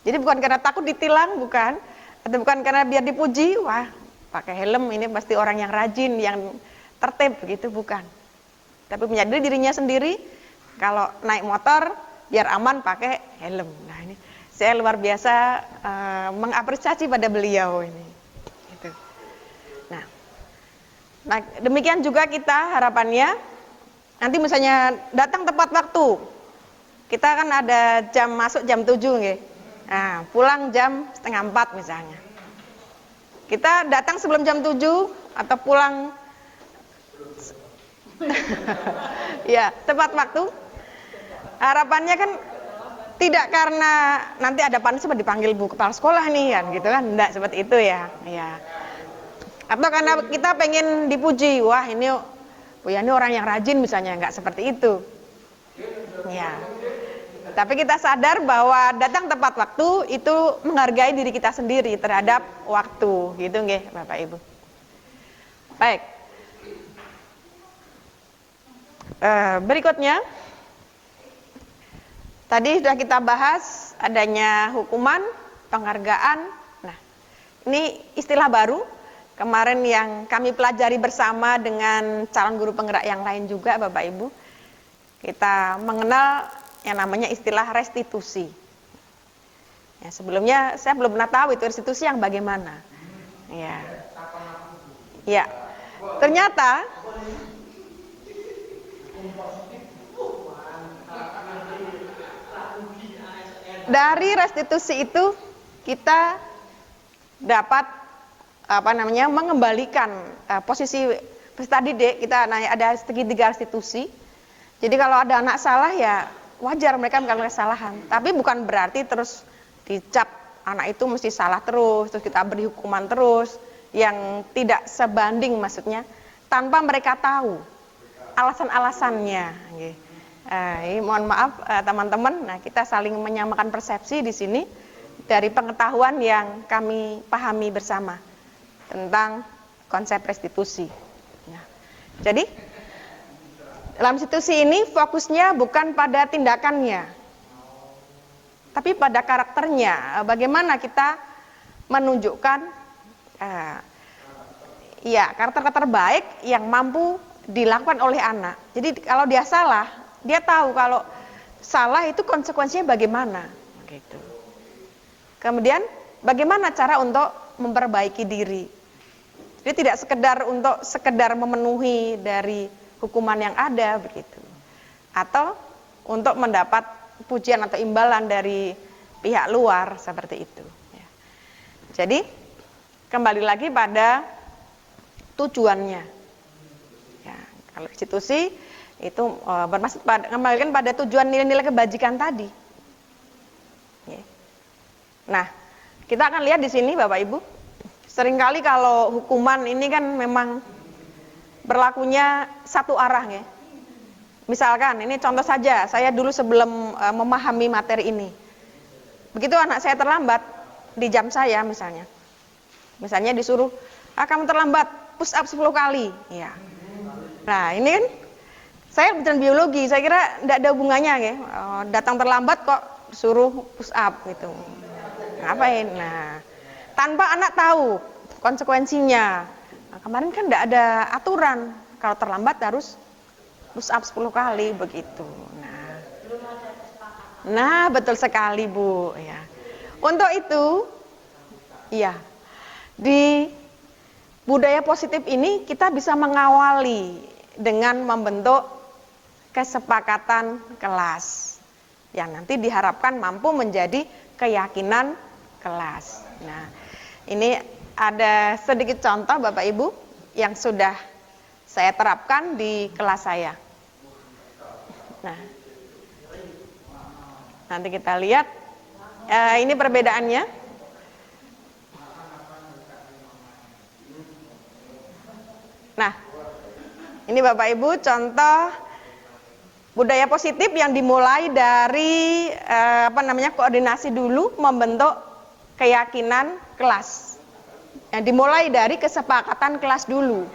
Jadi bukan karena takut ditilang, bukan, atau bukan karena biar dipuji, wah pakai helm ini pasti orang yang rajin, yang tertib, begitu bukan. Tapi menyadari dirinya sendiri, kalau naik motor biar aman pakai helm. Nah ini saya luar biasa mengapresiasi pada beliau ini. Gitu. Nah demikian juga kita harapannya nanti misalnya datang tepat waktu. Kita kan ada jam masuk jam 7 nggih. Nah, pulang jam 3:30 misalnya. Kita datang sebelum jam 7 atau pulang ya, tepat waktu. Harapannya kan tidak karena nanti ada panas dipanggil Bu Kepala Sekolah nih kan gitu kan, enggak seperti itu ya. Ya. Atau karena kita pengen dipuji, wah ini ini orang yang rajin misalnya, enggak seperti itu. Ya. Tapi kita sadar bahwa datang tepat waktu itu menghargai diri kita sendiri terhadap waktu, gitu nggih Bapak Ibu. Baik. Berikutnya, tadi sudah kita bahas adanya hukuman, penghargaan. Nah, ini istilah baru kemarin yang kami pelajari bersama dengan calon guru penggerak yang lain juga Bapak Ibu. Kita mengenal yang namanya istilah restitusi. Ya, sebelumnya saya belum pernah tahu itu restitusi yang bagaimana. Ya. Ya. Ternyata dari restitusi itu kita dapat mengembalikan posisi tadi kita ada segitiga restitusi. Jadi kalau ada anak salah ya wajar mereka melakukan kesalahan, tapi bukan berarti terus dicap anak itu mesti salah terus kita beri hukuman terus yang tidak sebanding maksudnya tanpa mereka tahu alasan-alasannya. Mohon maaf teman-teman, nah kita saling menyamakan persepsi di sini dari pengetahuan yang kami pahami bersama tentang konsep restitusi. Nah, jadi dalam restitusi ini fokusnya bukan pada tindakannya, tapi pada karakternya. Bagaimana kita menunjukkan karakter-karakter baik yang mampu dilakukan oleh anak. Jadi kalau dia salah, dia tahu kalau salah itu konsekuensinya bagaimana. Gitu. Kemudian bagaimana cara untuk memperbaiki diri. Jadi tidak sekedar memenuhi dari hukuman yang ada begitu. Atau untuk mendapat pujian atau imbalan dari pihak luar seperti itu. Jadi kembali lagi pada tujuannya. Ya, kalau restitusi itu bermaksud kembalikan pada tujuan nilai-nilai kebajikan tadi. Ya. Nah, kita akan lihat di sini Bapak Ibu. Seringkali kalau hukuman ini kan memang berlakunya satu arah ya. Misalkan ini contoh saja, saya dulu sebelum memahami materi ini. Begitu anak saya terlambat di jam saya misalnya. Misalnya disuruh, kamu terlambat, push up 10 kali. Ya. Nah, ini kan saya kebetulan biologi, saya kira tidak ada hubungannya ya. Datang terlambat kok suruh push up gitu. Ngapain? Nah, tanpa anak tahu konsekuensinya. Nah, kemarin kan tidak ada aturan kalau terlambat harus push up 10 kali begitu. Nah, betul sekali Bu. Ya. Untuk itu, ya di budaya positif ini kita bisa mengawali dengan membentuk kesepakatan kelas yang nanti diharapkan mampu menjadi keyakinan kelas. Nah, ini ada sedikit contoh Bapak Ibu yang sudah saya terapkan di kelas saya. Nah, nanti kita lihat ini perbedaannya. Nah, ini Bapak Ibu contoh budaya positif yang dimulai dari koordinasi dulu membentuk keyakinan kelas. Yang dimulai dari kesepakatan kelas dulu.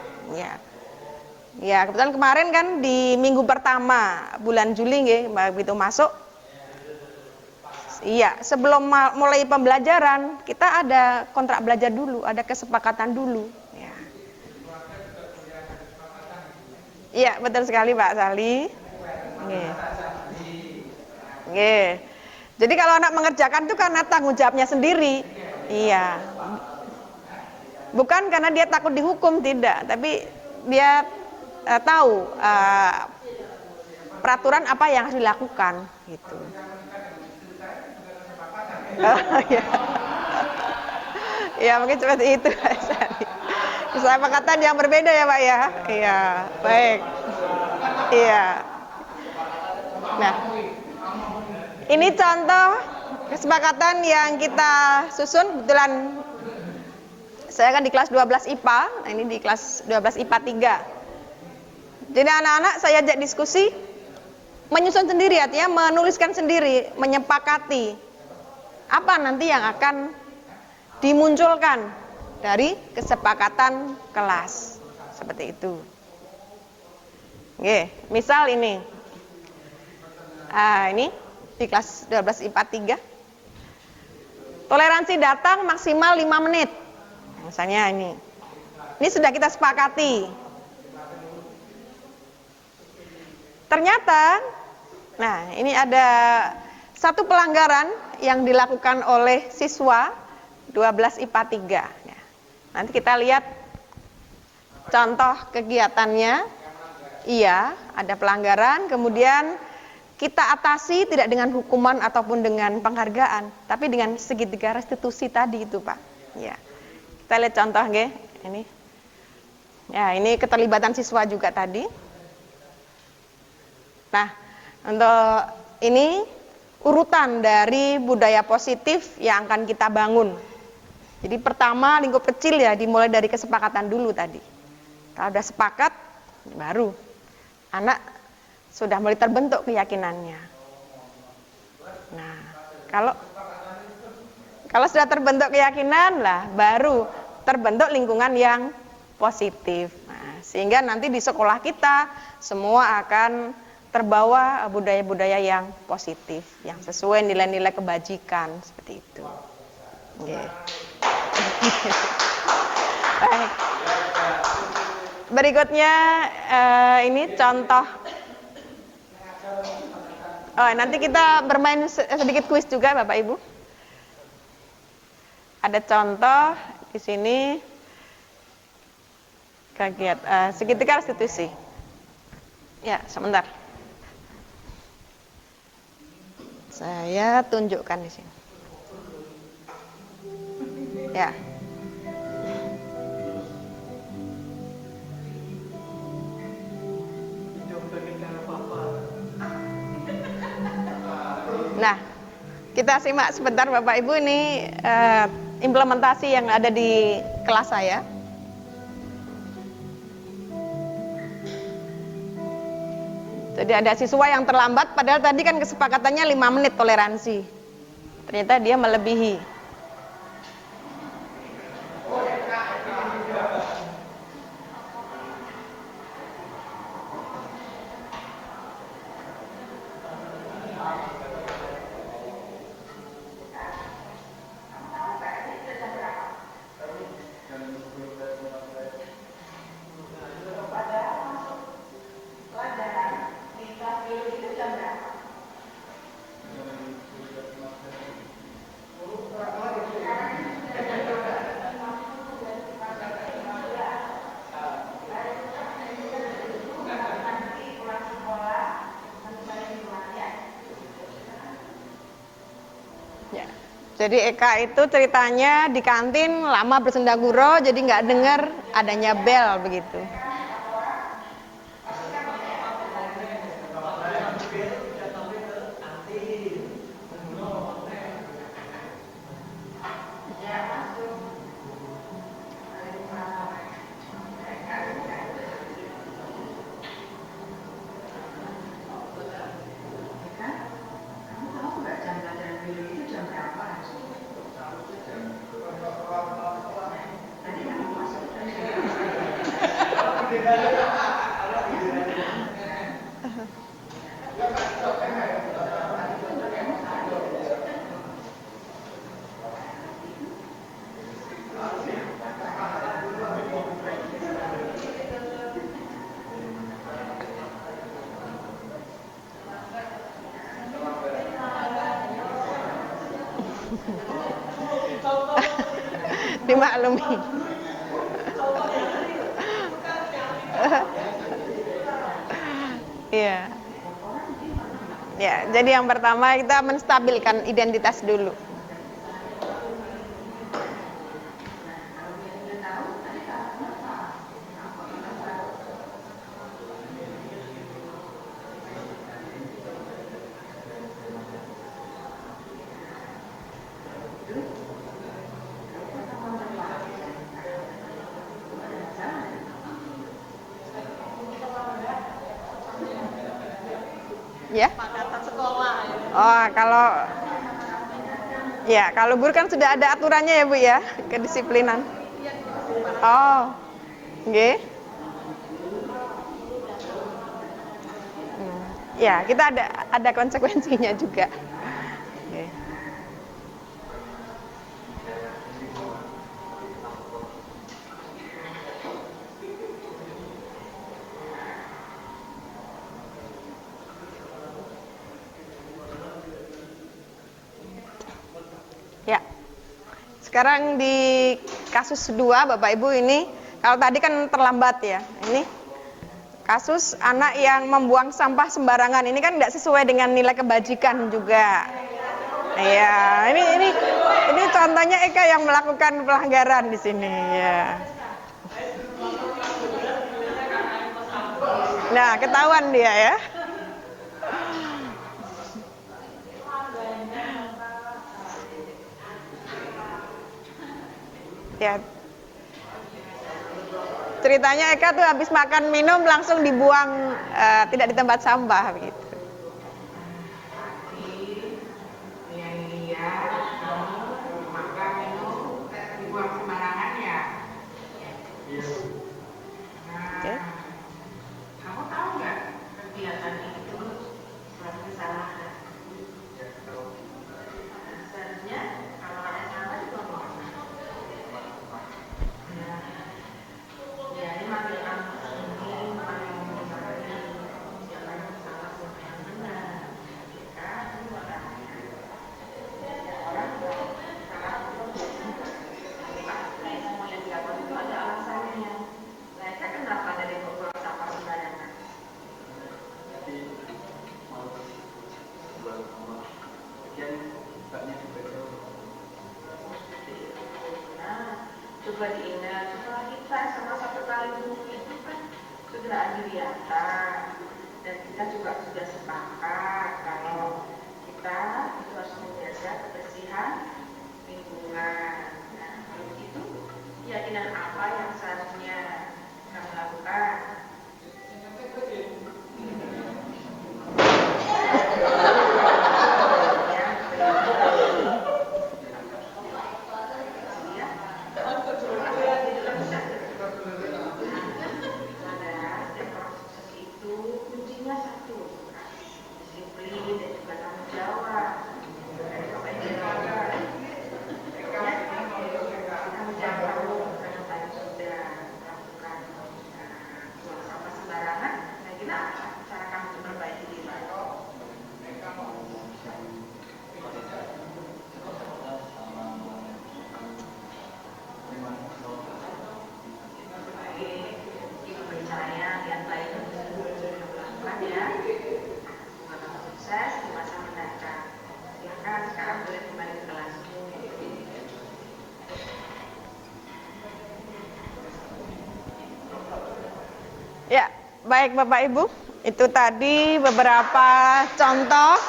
Ya, kebetulan kemarin kan di minggu pertama bulan Juli begitu masuk. Iya, sebelum mulai pembelajaran kita ada kontrak belajar dulu, ada kesepakatan dulu. Iya, betul sekali Pak Sali. Jadi kalau anak mengerjakan itu karena tanggung jawabnya sendiri. Iya. Bukan karena dia takut dihukum, tidak, tapi dia tahu peraturan apa yang harus dilakukan gitu. Ya, mungkin seperti itu Pak Sali. Kesepakatan yang berbeda ya Pak ya. Iya, baik. Iya. Nah, ini contoh kesepakatan yang kita susun. Kebetulan saya kan di kelas 12 IPA. Nah, ini di kelas 12 IPA 3. Jadi anak-anak saya ajak diskusi, menyusun sendiri, artinya menuliskan sendiri, menyepakati apa nanti yang akan dimunculkan dari kesepakatan kelas seperti itu. Oke, misal ini, ini di kelas 12 IPA 3, toleransi datang maksimal 5 menit. Misalnya ini sudah kita sepakati. Ternyata, nah ini ada satu pelanggaran yang dilakukan oleh siswa 12 IPA 3. Nanti kita lihat contoh kegiatannya. Iya, ada pelanggaran, kemudian kita atasi tidak dengan hukuman ataupun dengan penghargaan, tapi dengan segitiga restitusi tadi itu, Pak. Ya. Kita lihat contoh nggih, ini. Ya, ini keterlibatan siswa juga tadi. Nah, untuk ini urutan dari budaya positif yang akan kita bangun. Jadi pertama lingkup kecil ya, dimulai dari kesepakatan dulu tadi. Kalau sudah sepakat, baru anak sudah mulai terbentuk keyakinannya. Nah, Kalau sudah terbentuk keyakinan lah, baru terbentuk lingkungan yang positif. Nah, sehingga nanti di sekolah kita semua akan terbawa budaya-budaya yang positif, yang sesuai nilai-nilai kebajikan seperti itu. Okay. Baik. Berikutnya ini contoh. Oh, nanti kita bermain sedikit kuis juga, Bapak Ibu. Ada contoh di sini kegiatan segitiga restitusi. Ya, sebentar. Saya tunjukkan di sini. Ya. Nah, kita simak sebentar Bapak Ibu, ini implementasi yang ada di kelas saya. Jadi ada siswa yang terlambat, padahal tadi kan kesepakatannya 5 menit toleransi. Ternyata dia melebihi. Jadi Eka itu ceritanya di kantin lama bersendaguro, jadi nggak dengar adanya bel begitu. Dimaklumi. Iya. Ya, jadi yang pertama kita menstabilkan identitas dulu. Ya. Oh, kalau guru kan sudah ada aturannya ya Bu ya, kedisiplinan. Oh, oke. Ya, kita ada konsekuensinya juga. Okay. Ya. Sekarang di kasus 2 Bapak Ibu ini, kalau tadi kan terlambat ya. Ini kasus anak yang membuang sampah sembarangan, ini kan tidak sesuai dengan nilai kebajikan juga. Ya, ini contohnya Eka yang melakukan pelanggaran di sini ya. Nah, ketahuan dia ya. Ya. Ceritanya Eka tuh habis makan minum langsung dibuang tidak di tempat sampah begitu. Oke. Kamu tahu nggak kegiatan itu suatu kesalahan? Seharusnya kalau ada salah itu apa? Ya, ini manggil kamu ini, manggil siapa yang salah, siapa yang benar. Kita semua orangnya. Orang salah itu semua yang dilakukan itu ada alasannya. Mereka kenapa dari pukul sampah sembarangan? Jadi mau buat rumah bagian baknya dibaca. Nah, coba diingat setelah kita sama satu kali dulu itu kan sudah adiwiyata dan kita juga sudah sepakat kalau kita itu harus menjaga kebersihan lingkungan. Nah, kalau begitu keyakinan apa yang seharusnya kamu lakukan? Ya, baik Bapak Ibu, itu tadi beberapa contoh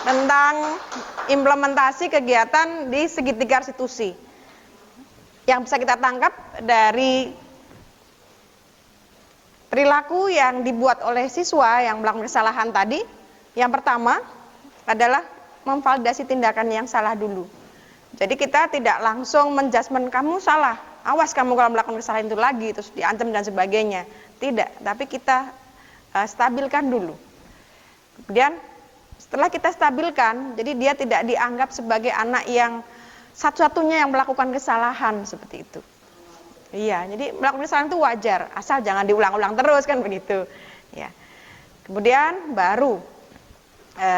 tentang implementasi kegiatan di segitiga restitusi yang bisa kita tangkap dari perilaku yang dibuat oleh siswa yang melakukan kesalahan tadi. Yang pertama adalah memvalidasi tindakan yang salah dulu. Jadi kita tidak langsung menjudgment kamu salah, awas kamu kalau melakukan kesalahan itu lagi, terus diancam dan sebagainya. Tidak, tapi kita stabilkan dulu. Kemudian setelah kita stabilkan, jadi dia tidak dianggap sebagai anak yang satu-satunya yang melakukan kesalahan seperti itu. Iya, jadi melakukan kesalahan itu wajar, asal jangan diulang-ulang terus kan begitu. Ya. Kemudian baru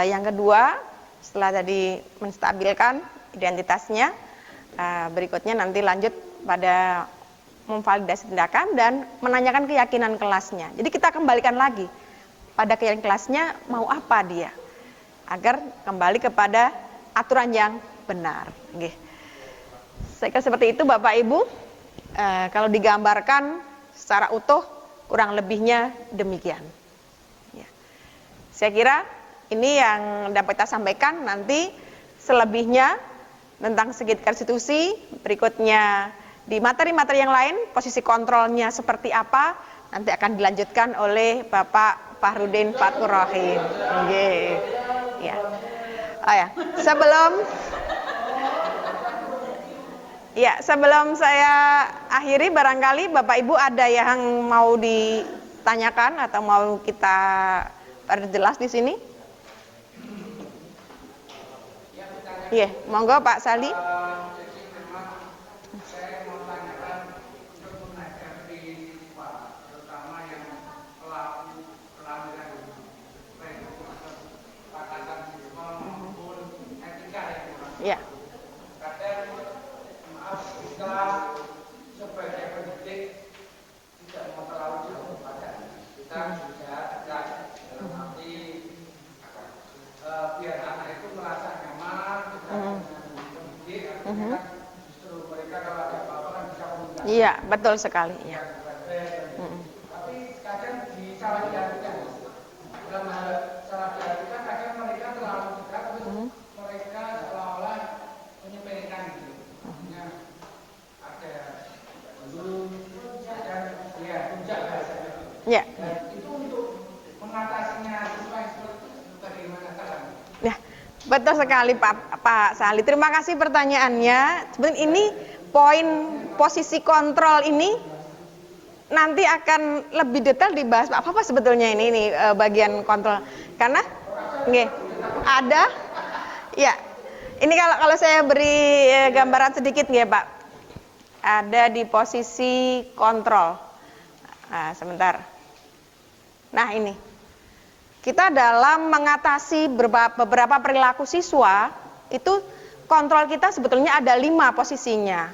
yang kedua, setelah tadi menstabilkan identitasnya, berikutnya nanti lanjut pada memvalidasi tindakan dan menanyakan keyakinan kelasnya. Jadi kita kembalikan lagi pada keyakinan kelasnya mau apa dia, agar kembali kepada aturan yang benar. Oke. Saya kira seperti itu Bapak Ibu. Kalau digambarkan secara utuh kurang lebihnya demikian. Ya. Saya kira ini yang dapat kita sampaikan. Nanti selebihnya tentang segitiga restitusi, berikutnya di materi-materi yang lain, posisi kontrolnya seperti apa, nanti akan dilanjutkan oleh Bapak Fahrudin Fathur Rahim. Okay. Ya. Oh ya, sebelum saya akhiri, barangkali Bapak Ibu ada yang mau ditanyakan atau mau kita perjelas di sini? Iya, monggo Pak Sali. Ya. Kita sebagai pendidik tidak mau terlalu jauh pada kita sudah tegas dalam arti biar anak itu merasa nyaman kita dengan pendidik, artinya justru mereka kalau ada apa-apa kan bisa komunikasi. Iya, betul sekali. Ya. Tapi kadang disalahdiartikan dalam hal salah diartikan kadang mereka terlalu dekat terus mereka seolah-olah menyepelekan gitu. Ya. Itu untuk mengatasinya supaya bagaimana caranya? Ya, betul sekali Pak Sali. Terima kasih pertanyaannya. Sebenarnya ini poin posisi kontrol ini nanti akan lebih detail dibahas Pak Fafa sebetulnya ini bagian kontrol. Karena nggih, ada ya. Ini kalau saya beri gambaran sedikit nggih Pak. Ada di posisi kontrol. Nah, sebentar. Nah, ini. Kita dalam mengatasi beberapa perilaku siswa, itu kontrol kita sebetulnya ada 5 posisinya.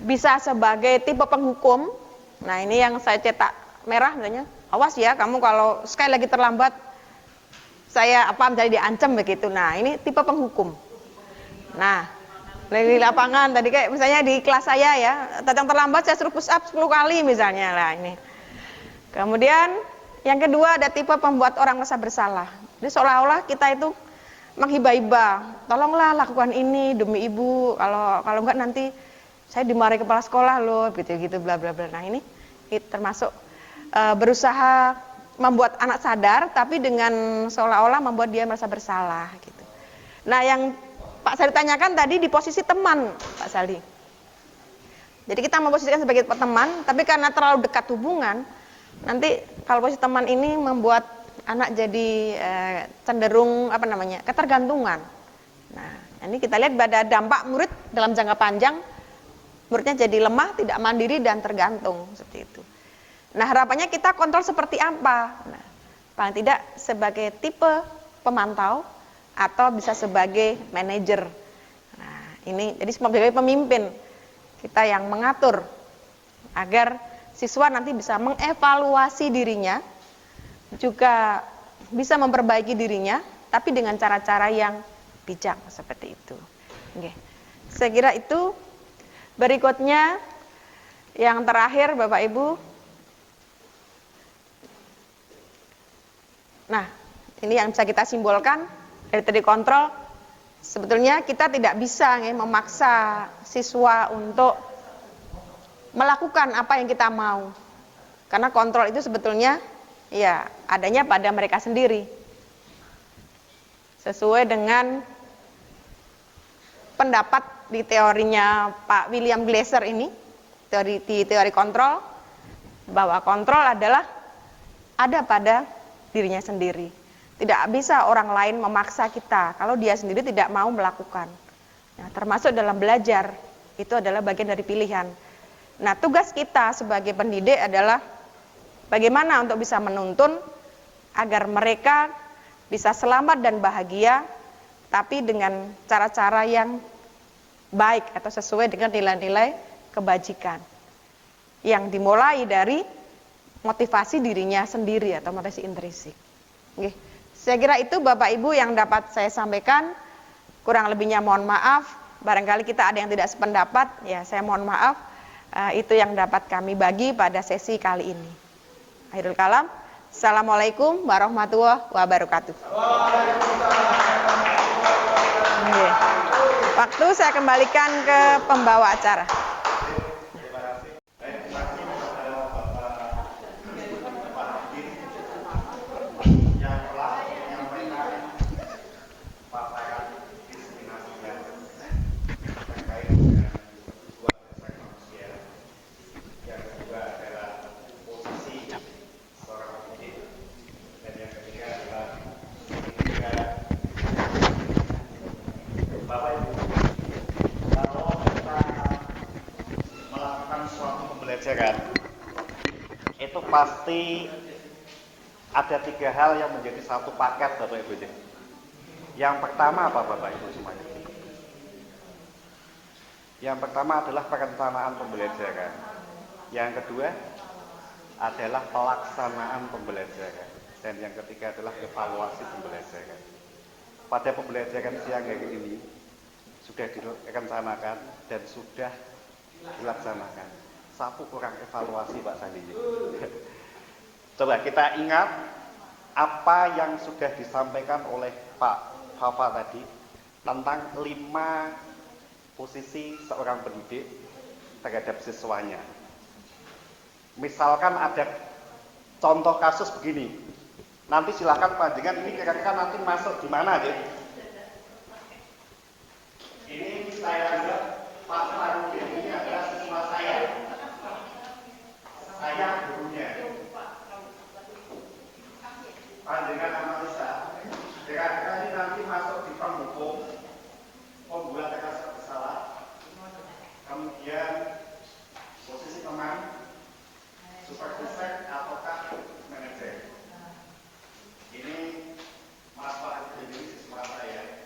Bisa sebagai tipe penghukum. Nah, ini yang saya cetak merah misalnya. Awas ya, kamu kalau sekali lagi terlambat saya menjadi diancam begitu. Nah, ini tipe penghukum. Nah, di lapangan tadi kayak misalnya di kelas saya ya, datang terlambat saya suruh push up 10 kali misalnya lah ini. Kemudian yang kedua ada tipe pembuat orang merasa bersalah. Jadi seolah-olah kita itu menghibah-hibah, tolonglah lakukan ini demi ibu, kalau enggak nanti saya dimarahi kepala sekolah loh, gitu-gitu bla bla bla. Nah, ini termasuk berusaha membuat anak sadar tapi dengan seolah-olah membuat dia merasa bersalah gitu. Nah, yang Pak Sali tanyakan tadi di posisi teman, Pak Sali. Jadi kita memposisikan sebagai teman, tapi karena terlalu dekat hubungan, nanti kalau posisi teman ini membuat anak jadi cenderung ketergantungan. Nah, ini kita lihat pada dampak murid dalam jangka panjang, muridnya jadi lemah, tidak mandiri dan tergantung seperti itu. Nah, harapannya kita kontrol seperti apa? Nah, paling tidak sebagai tipe pemantau atau bisa sebagai manajer. Nah, ini jadi sebagai pemimpin kita yang mengatur agar siswa nanti bisa mengevaluasi dirinya, juga bisa memperbaiki dirinya, tapi dengan cara-cara yang bijak seperti itu. Oke. Saya kira itu. Berikutnya yang terakhir Bapak Ibu. Nah, ini yang bisa kita simbolkan dari tadi kontrol. Sebetulnya kita tidak bisa memaksa siswa untuk melakukan apa yang kita mau. Karena kontrol itu sebetulnya ya adanya pada mereka sendiri. Sesuai dengan pendapat di teorinya Pak William Glasser ini, teori kontrol, bahwa kontrol adalah ada pada dirinya sendiri. Tidak bisa orang lain memaksa kita kalau dia sendiri tidak mau melakukan. Nah, termasuk dalam belajar, itu adalah bagian dari pilihan. Nah, tugas kita sebagai pendidik adalah bagaimana untuk bisa menuntun agar mereka bisa selamat dan bahagia, tapi dengan cara-cara yang baik atau sesuai dengan nilai-nilai kebajikan yang dimulai dari motivasi dirinya sendiri atau motivasi intrinsik. Oke. Saya kira itu Bapak Ibu yang dapat saya sampaikan. Kurang lebihnya mohon maaf. Barangkali kita ada yang tidak sependapat, ya saya mohon maaf. Itu yang dapat kami bagi pada sesi kali ini. Akhirul kalam. Assalamualaikum warahmatullahi wabarakatuh. Oke. Waktu saya kembalikan ke pembawa acara. Itu pasti ada 3 hal yang menjadi satu paket Bapak Ibu. Yang pertama apa Bapak Ibu semuanya? Yang pertama adalah perencanaan pembelajaran. Yang kedua adalah pelaksanaan pembelajaran. Dan yang ketiga adalah evaluasi pembelajaran. Pada pembelajaran siang hari ini sudah direncanakan dan sudah dilaksanakan. Satu kurang evaluasi Pak Sandi. Coba kita ingat apa yang sudah disampaikan oleh Pak Fafa tadi tentang 5 posisi seorang pendidik terhadap siswanya. Misalkan ada contoh kasus begini. Nanti silakan panjenengan ini kira-kira nanti masuk di mana aja? Ini saya anggap Pak Farudin ini adalah siswa saya. supervisor ataukah manajer. Ini Mas Pak ini siswa saya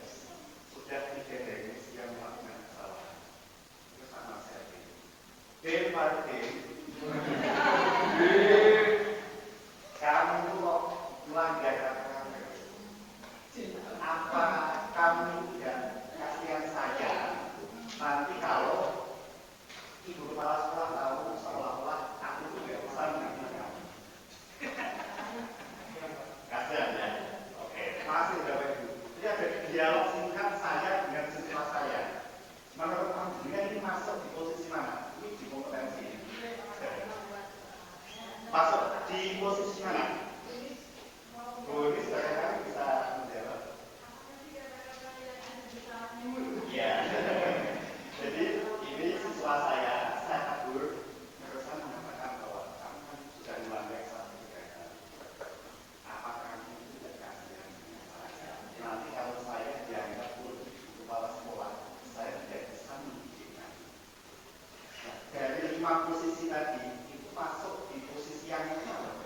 sudah 3 dari yang melakukan kesalahan. Itu sama saya. D per D. Kamu kok melanggar aturan? Apa kamu tidak kasihan saya? Nanti kalau ibu kepala sekolah tahu seolah-olah aku tidak bisa mengerti kamu. Kasihan ya? Oke, masih Bapak Ibu. Ini ada dialog singkat saya dengan siswa saya. Menurut kamu ini masuk di posisi mana? Ini di kompetensi. Masuk di posisi mana? Bu, ini sekarang bisa menjawab. Iya. Jadi ini siswa saya kabur. Terus saya mengatakan bahwa kamu kan sudah melanggar satu kegiatan. Apakah kamu tidak kasihan dengan saya? Nanti kalau saya dianggap kepala sekolah, saya tidak bisa mendidikan. Nah, dari 5 posisi tadi itu masuk di posisi yang mana?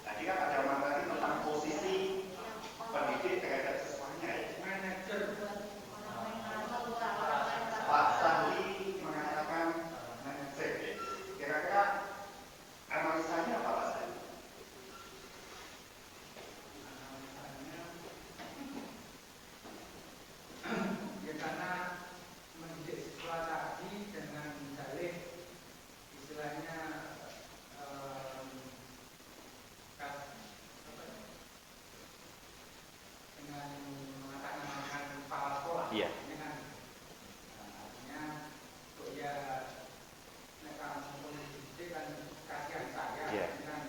Tadi kan ada materi tentang posisi pendidik terhadap siswanya. Manajer. Pak Sandi mengatakan manajer. Kira-kira analisanya apa Pak Sandi? Ya karena mendidik siswa tadi dengan dalih istilahnya dengan mengatakan kepala sekolah. Iya. Dengan artinya untuk ya mereka mendidik dan kasihan saya. Iya. Dengan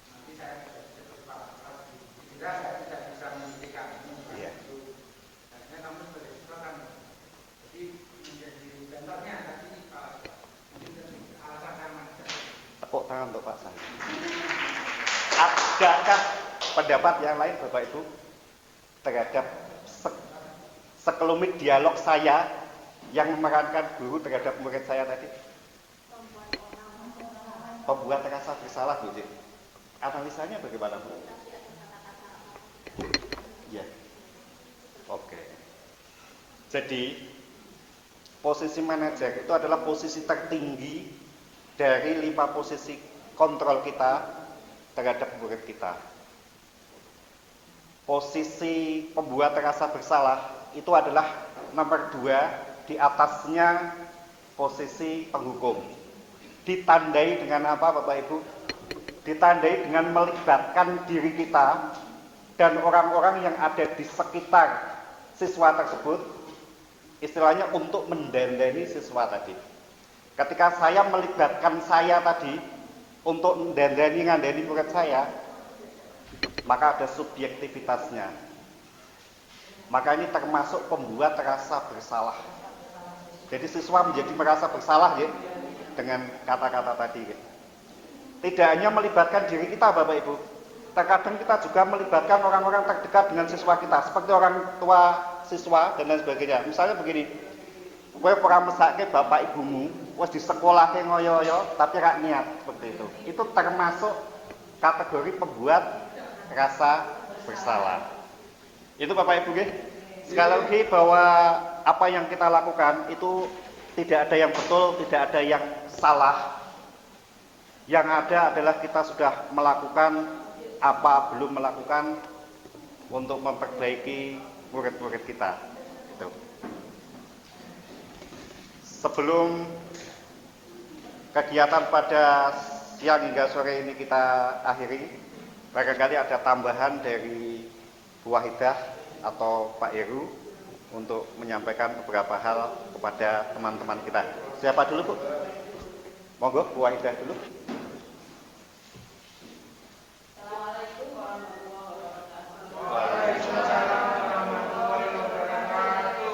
nanti saya tidak bisa kepala sekolah. Tidak, saya tidak bisa mendidik kamu. Iya. Akhirnya kamu sebagai siswa kan jadi menjadi bentornya tadi mungkin alasan sama. Tepuk tangan untuk Pak Sandi. Adakah pendapat yang lain Bapak Ibu terhadap sekelumit dialog saya yang memerankan guru terhadap murid saya tadi? Pembuat rasa bersalah, Bu. Analisanya bagaimana, Bu? Ya. Oke. Jadi posisi manajer itu adalah posisi tertinggi dari 5 posisi kontrol kita terhadap murid kita. Posisi pembuat rasa bersalah itu adalah nomor 2, di atasnya posisi penghukum. Ditandai dengan apa Bapak Ibu? Ditandai dengan melibatkan diri kita dan orang-orang yang ada di sekitar siswa tersebut, istilahnya untuk mendandani siswa tadi. Ketika saya melibatkan saya tadi untuk ngandani murid saya, maka ada subjektivitasnya. Maka ini termasuk pembuat rasa bersalah. Jadi siswa menjadi merasa bersalah ya, dengan kata-kata tadi. Ya. Tidak hanya melibatkan diri kita Bapak Ibu, terkadang kita juga melibatkan orang-orang terdekat dengan siswa kita, seperti orang tua siswa dan lain sebagainya. Misalnya begini, kowe ora mesake bapak ibumu wis di sekolah ngoyo-yo tapi rak niat, seperti itu. Itu termasuk kategori pembuat rasa bersalah. Itu Bapak Ibu nggih. Sekali lagi bahwa apa yang kita lakukan itu tidak ada yang betul, tidak ada yang salah. Yang ada adalah kita sudah melakukan apa belum melakukan untuk memperbaiki murid-murid kita. Itu. Sebelum kegiatan pada siang hingga sore ini kita akhiri, barangkali ada tambahan dari Bu Wahidah atau Pak Heru untuk menyampaikan beberapa hal kepada teman-teman kita. Siapa dulu Bu? Monggo Bu Wahidah dulu. Assalamualaikum warahmatullahi wabarakatuh. Waalaikumsalam warahmatullahi wabarakatuh.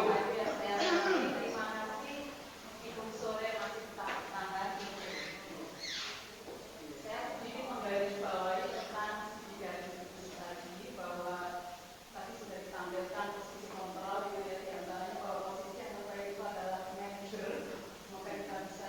Terima kasih meskipun sore masih tetap tangan. Saya sendiri menggarisbawahi tentang 3 diskusi tadi bahwa tadi sudah ditampilkan posisi kontrol gitu ya, di antaranya bahwa posisi yang terbaik itu adalah manajer. Semoga kita bisa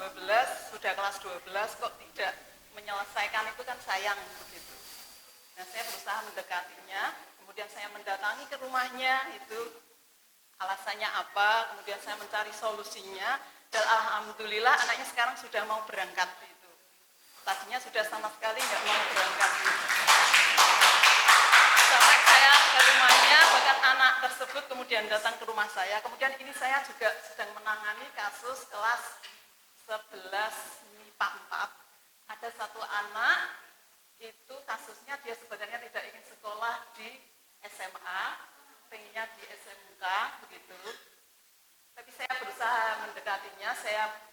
12, sudah kelas 12 kok tidak menyelesaikan, itu kan sayang begitu. Nah, saya berusaha mendekatinya, kemudian saya mendatangi ke rumahnya, itu alasannya apa, kemudian saya mencari solusinya, dan alhamdulillah anaknya sekarang sudah mau berangkat itu. Tadinya sudah sama sekali nggak mau berangkat. Sampai saya ke rumahnya, bahkan anak tersebut kemudian datang ke rumah saya. Kemudian ini saya juga sedang menangani kasus kelas 11 MIPA 4. Ada satu anak, itu kasusnya dia sebenarnya tidak ingin sekolah di SMA, pengennya di SMK, begitu. Tapi saya berusaha mendekatinya,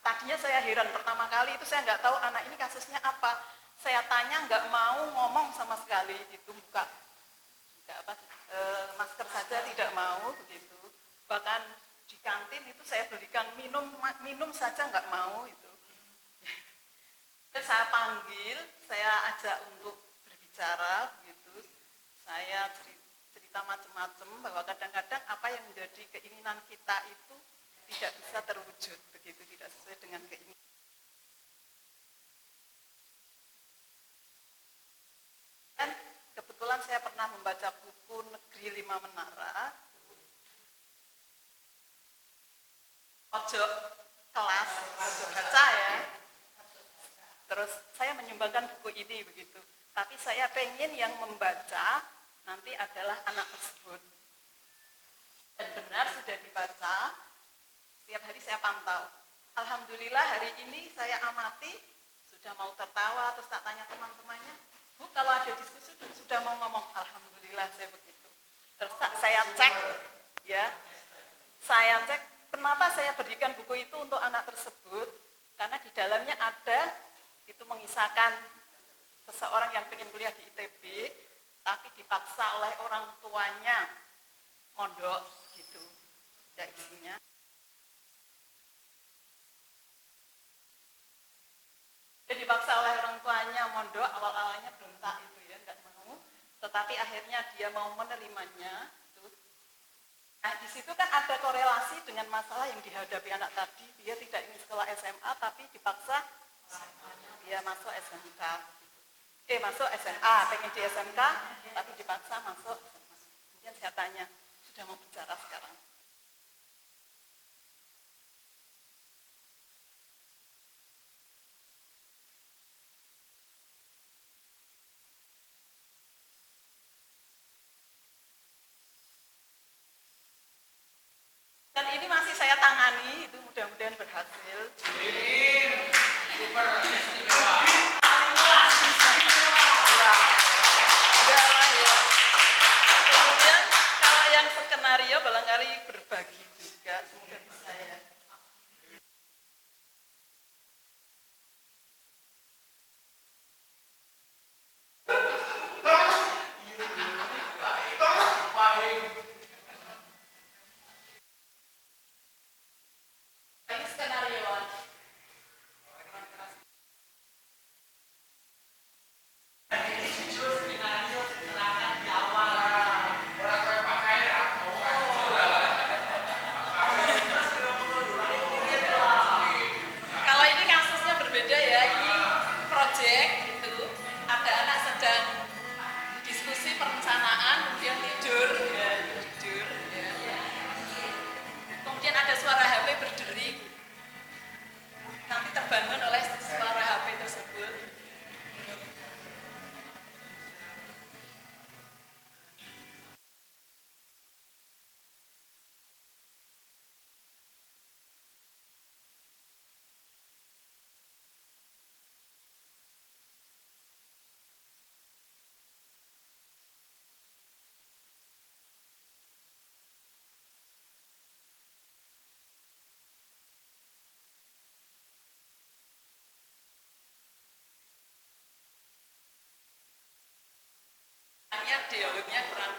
tadinya saya heran pertama kali itu saya nggak tahu anak ini kasusnya apa. Saya tanya nggak mau ngomong sama sekali, itu buka masker saja tidak mau begitu. Bahkan di kantin itu saya berikan minum saja nggak mau itu. Saya panggil, saya ajak untuk berbicara begitu. Saya cerita macam-macam bahwa kadang-kadang apa yang menjadi keinginan kita itu tidak bisa terwujud begitu, tidak sesuai dengan keinginan. Dan kebetulan saya pernah membaca buku Negeri 5 Menara. Ojo kelas, ojo baca ya. Terus saya menyumbangkan buku ini begitu. Tapi saya pengen yang membaca nanti adalah anak tersebut. Dan benar sudah dibaca. Setiap hari saya pantau. Alhamdulillah hari ini saya amati sudah mau tertawa, terus tak tanya teman-temannya, Bu, kalau ada diskusi sudah mau ngomong, alhamdulillah saya begitu. Terus saya cek, ya, saya cek kenapa saya berikan buku itu untuk anak tersebut, karena di dalamnya ada itu mengisahkan seseorang yang ingin kuliah di ITB, tapi dipaksa oleh orang tuanya mondok gitu, ya isinya. Dia dipaksa oleh orang tuanya mondok, awal-awalnya berontak itu ya, nggak mau. Tetapi akhirnya dia mau menerimanya. Itu. Nah di situ kan ada korelasi dengan masalah yang dihadapi anak tadi. Dia tidak ingin sekolah SMA, tapi dipaksa dia masuk SMK. Masuk SMA, pengen di SMK, tapi dipaksa masuk. Kemudian saya tanya, sudah mau bicara sekarang? Dan ini masih saya tangani, itu mudah-mudahan berhasil. Super istimewa. Kemudian kalau yang skenario barangkali berbagi juga, semoga bisa ya. Dialognya kurang.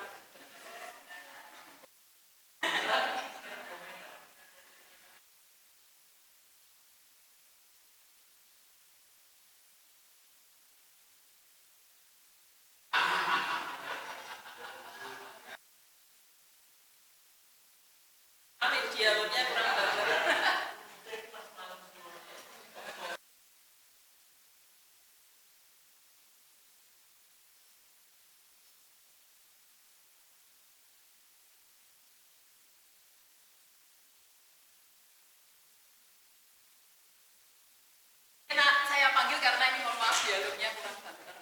Dialognya kurang bagus. panggil karena ini mohon maaf dialognya kurang banter.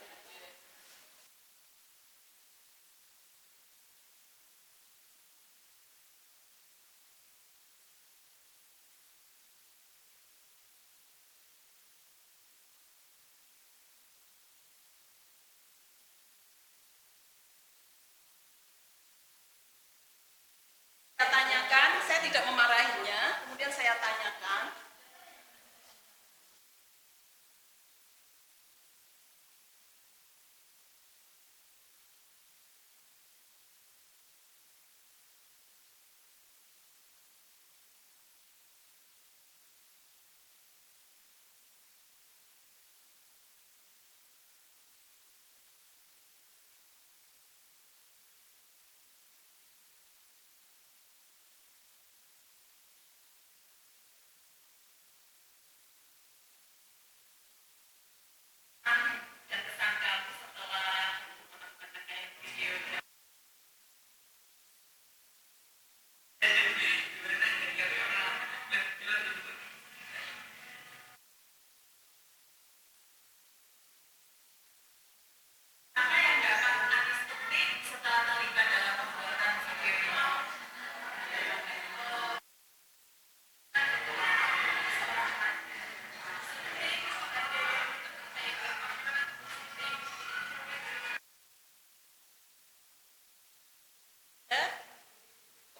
Saya tanyakan, saya tidak memarahinya, kemudian saya tanyakan.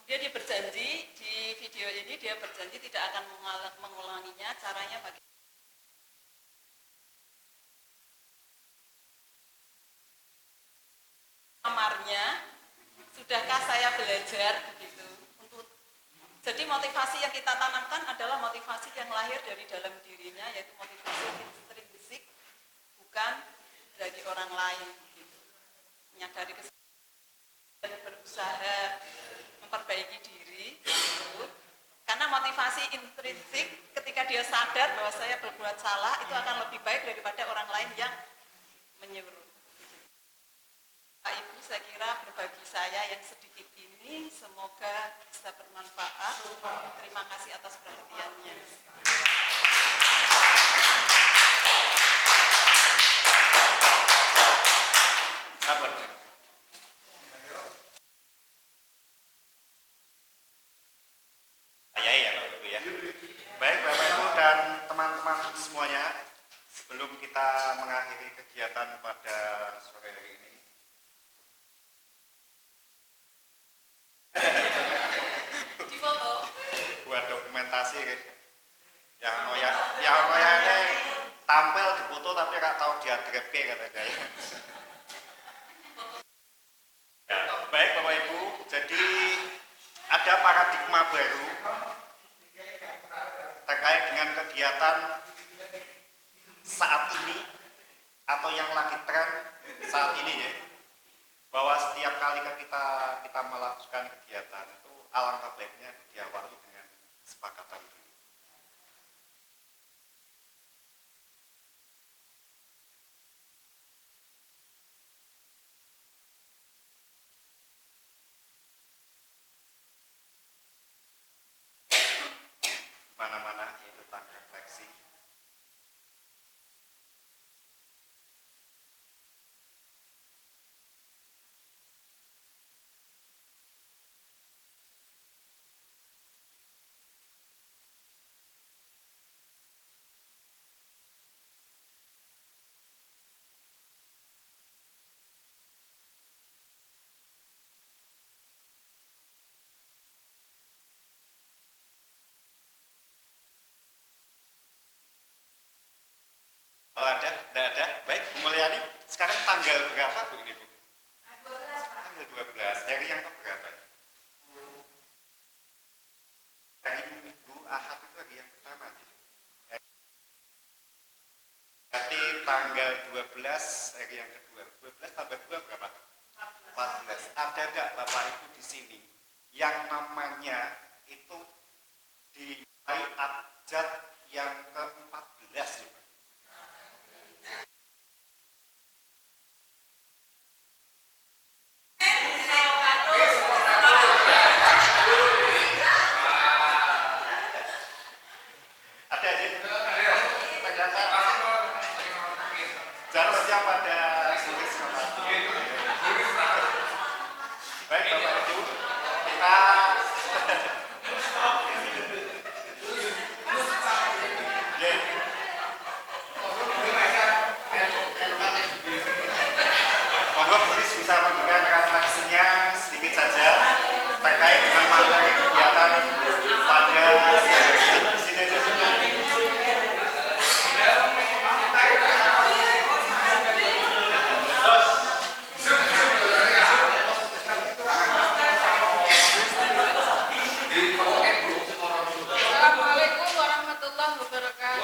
Kemudian dia berjanji di video ini dia berjanji tidak akan mengulanginya. Caranya bagaimana? Kamarnya, sudahkah saya belajar begitu? Jadi motivasi yang kita tanamkan adalah motivasi yang lahir dari dalam dirinya, yaitu motivasi intrinsik, bukan dari orang lain. Begitu. Menyadari kesalahan, berusaha memperbaiki diri, gitu. Karena motivasi intrinsik ketika dia sadar bahwa saya berbuat salah itu akan lebih baik daripada orang lain yang menyuruh. Pak Ibu, saya kira berbagi saya yang sedikit ini semoga bisa bermanfaat. Terima kasih atas perhatiannya. Sabar. Saya ya Pak Ibu ya. Baik Bapak Ibu dan teman-teman semuanya, sebelum kita mengakhiri kegiatan pada sore hari ini, buat dokumentasi yang noyanya tampil di foto tapi nggak tahu dia grepe katanya. Ya, baik Bapak Ibu, jadi ada paradigma baru terkait dengan kegiatan saat ini atau yang lagi tren saat ini ya, bahwa setiap kali kita melakukan kegiatan itu alangkah baiknya diawali dengan kesepakatan dulu. Mana-mana itu tentang refleksi. Oh ada? Tidak ada? Baik, Bu Mulyani, sekarang tanggal berapa Bu ini Bu? Tanggal 12, hari yang keberapa? Hari Minggu Ahad itu hari yang pertama. Berarti tanggal 12 hari yang kedua. 12 tambah 2 berapa? 14. Ada nggak Bapak Ibu di sini yang namanya itu di abjad yang ke-14 juga? Ada aja. Ternyata Jadwalnya pada tulis sama. Baik Bapak Ibu, kita monggo tulis bisa memberikan refleksinya sedikit saja terkait dengan materi kegiatan pada di sini. Assalamualaikum warahmatullahi wabarakatuh.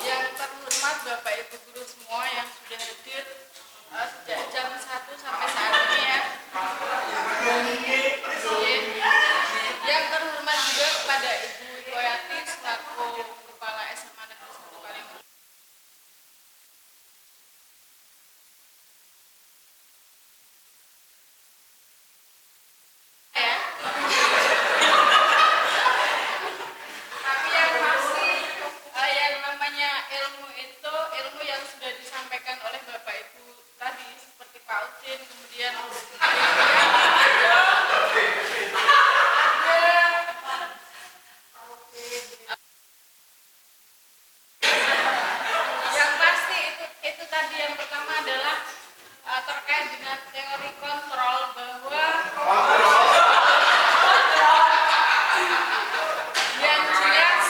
Yang terhormat Bapak Ibu guru semua yang sudah hadir sejak jam 1 sampai saat ini ya. Yang terhormat juga kepada Ibu Koyati selaku Kepala SMA Negeri 1 Kalimantan. Ya. Tapi yang pasti yang namanya ilmu itu ilmu yang sudah disampaikan oleh Bapak Ibu tadi seperti Pak Udin, kemudian yang pasti itu tadi yang pertama adalah terkait dengan teori kontrol bahwa yang jelas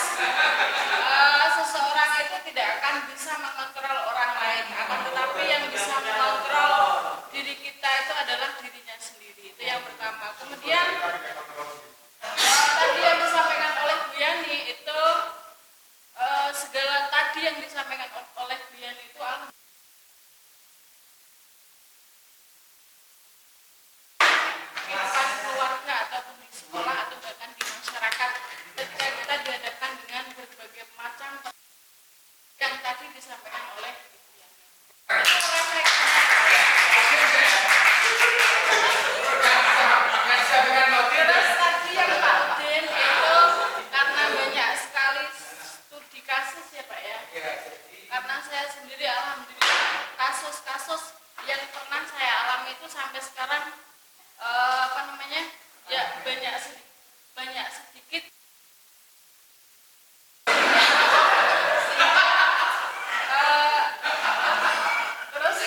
seseorang itu tidak akan bisa mengontrol orang lain, akan tetapi yang bisa mengontrol diri kita itu adalah dirinya sendiri. Itu yang pertama. Kemudian tadi yang disampaikan oleh Bu Yani itu segala tadi yang disampaikan oleh Bu Yani itu kehidupan keluarga ataupun di sekolah atau bahkan di masyarakat ketika kita dihadapkan dengan berbagai macam yang tadi disampaikan oleh Ibu Yani. Itu refleksi. Terus tadi yang Pak Udin itu karena banyak sekali studi kasus ya Pak ya. Karena saya sendiri alhamdulillah kasus-kasus yang pernah saya alami itu sampai sekarang ya banyak sedikit terus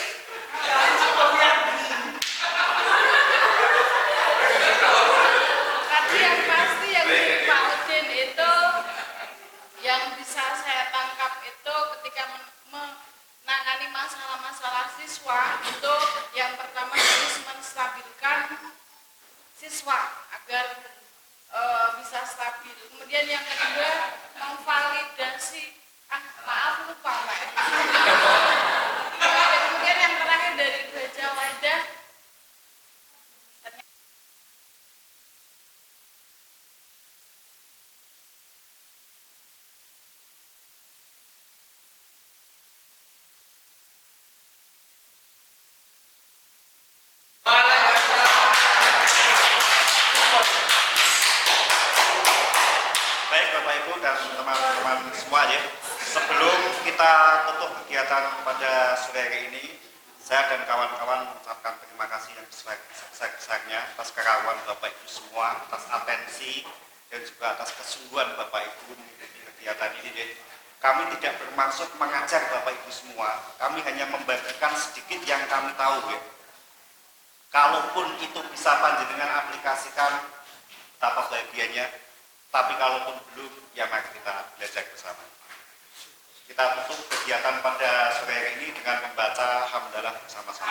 tadi yang pasti yang dari Pak Udin itu yang bisa saya tangkap itu ketika menangani masalah-masalah siswa itu yang pertama harus menstabilkan siswa agar bisa stabil. Kemudian yang kedua memvalidasi maaf lupa Pak. Kemudian yang terakhir dari Baja Wadah Baik Bapak Ibu dan teman-teman semua ya, sebelum kita tutup kegiatan pada sore hari ini, saya dan kawan-kawan mengucapkan terima kasih yang sebesar-besarnya atas kerawan Bapak Ibu semua, atas atensi dan juga atas kesungguhan Bapak Ibu mengikuti kegiatan ini ya. Kami tidak bermaksud mengajar Bapak Ibu semua, kami hanya membagikan sedikit yang kami tahu ya. Kalaupun itu bisa panjenengan aplikasikan, betapa bahagianya. Tapi kalaupun belum, ya mari kita belajar bersama. Kita tutup kegiatan pada sore hari ini dengan membaca hamdalah bersama-sama.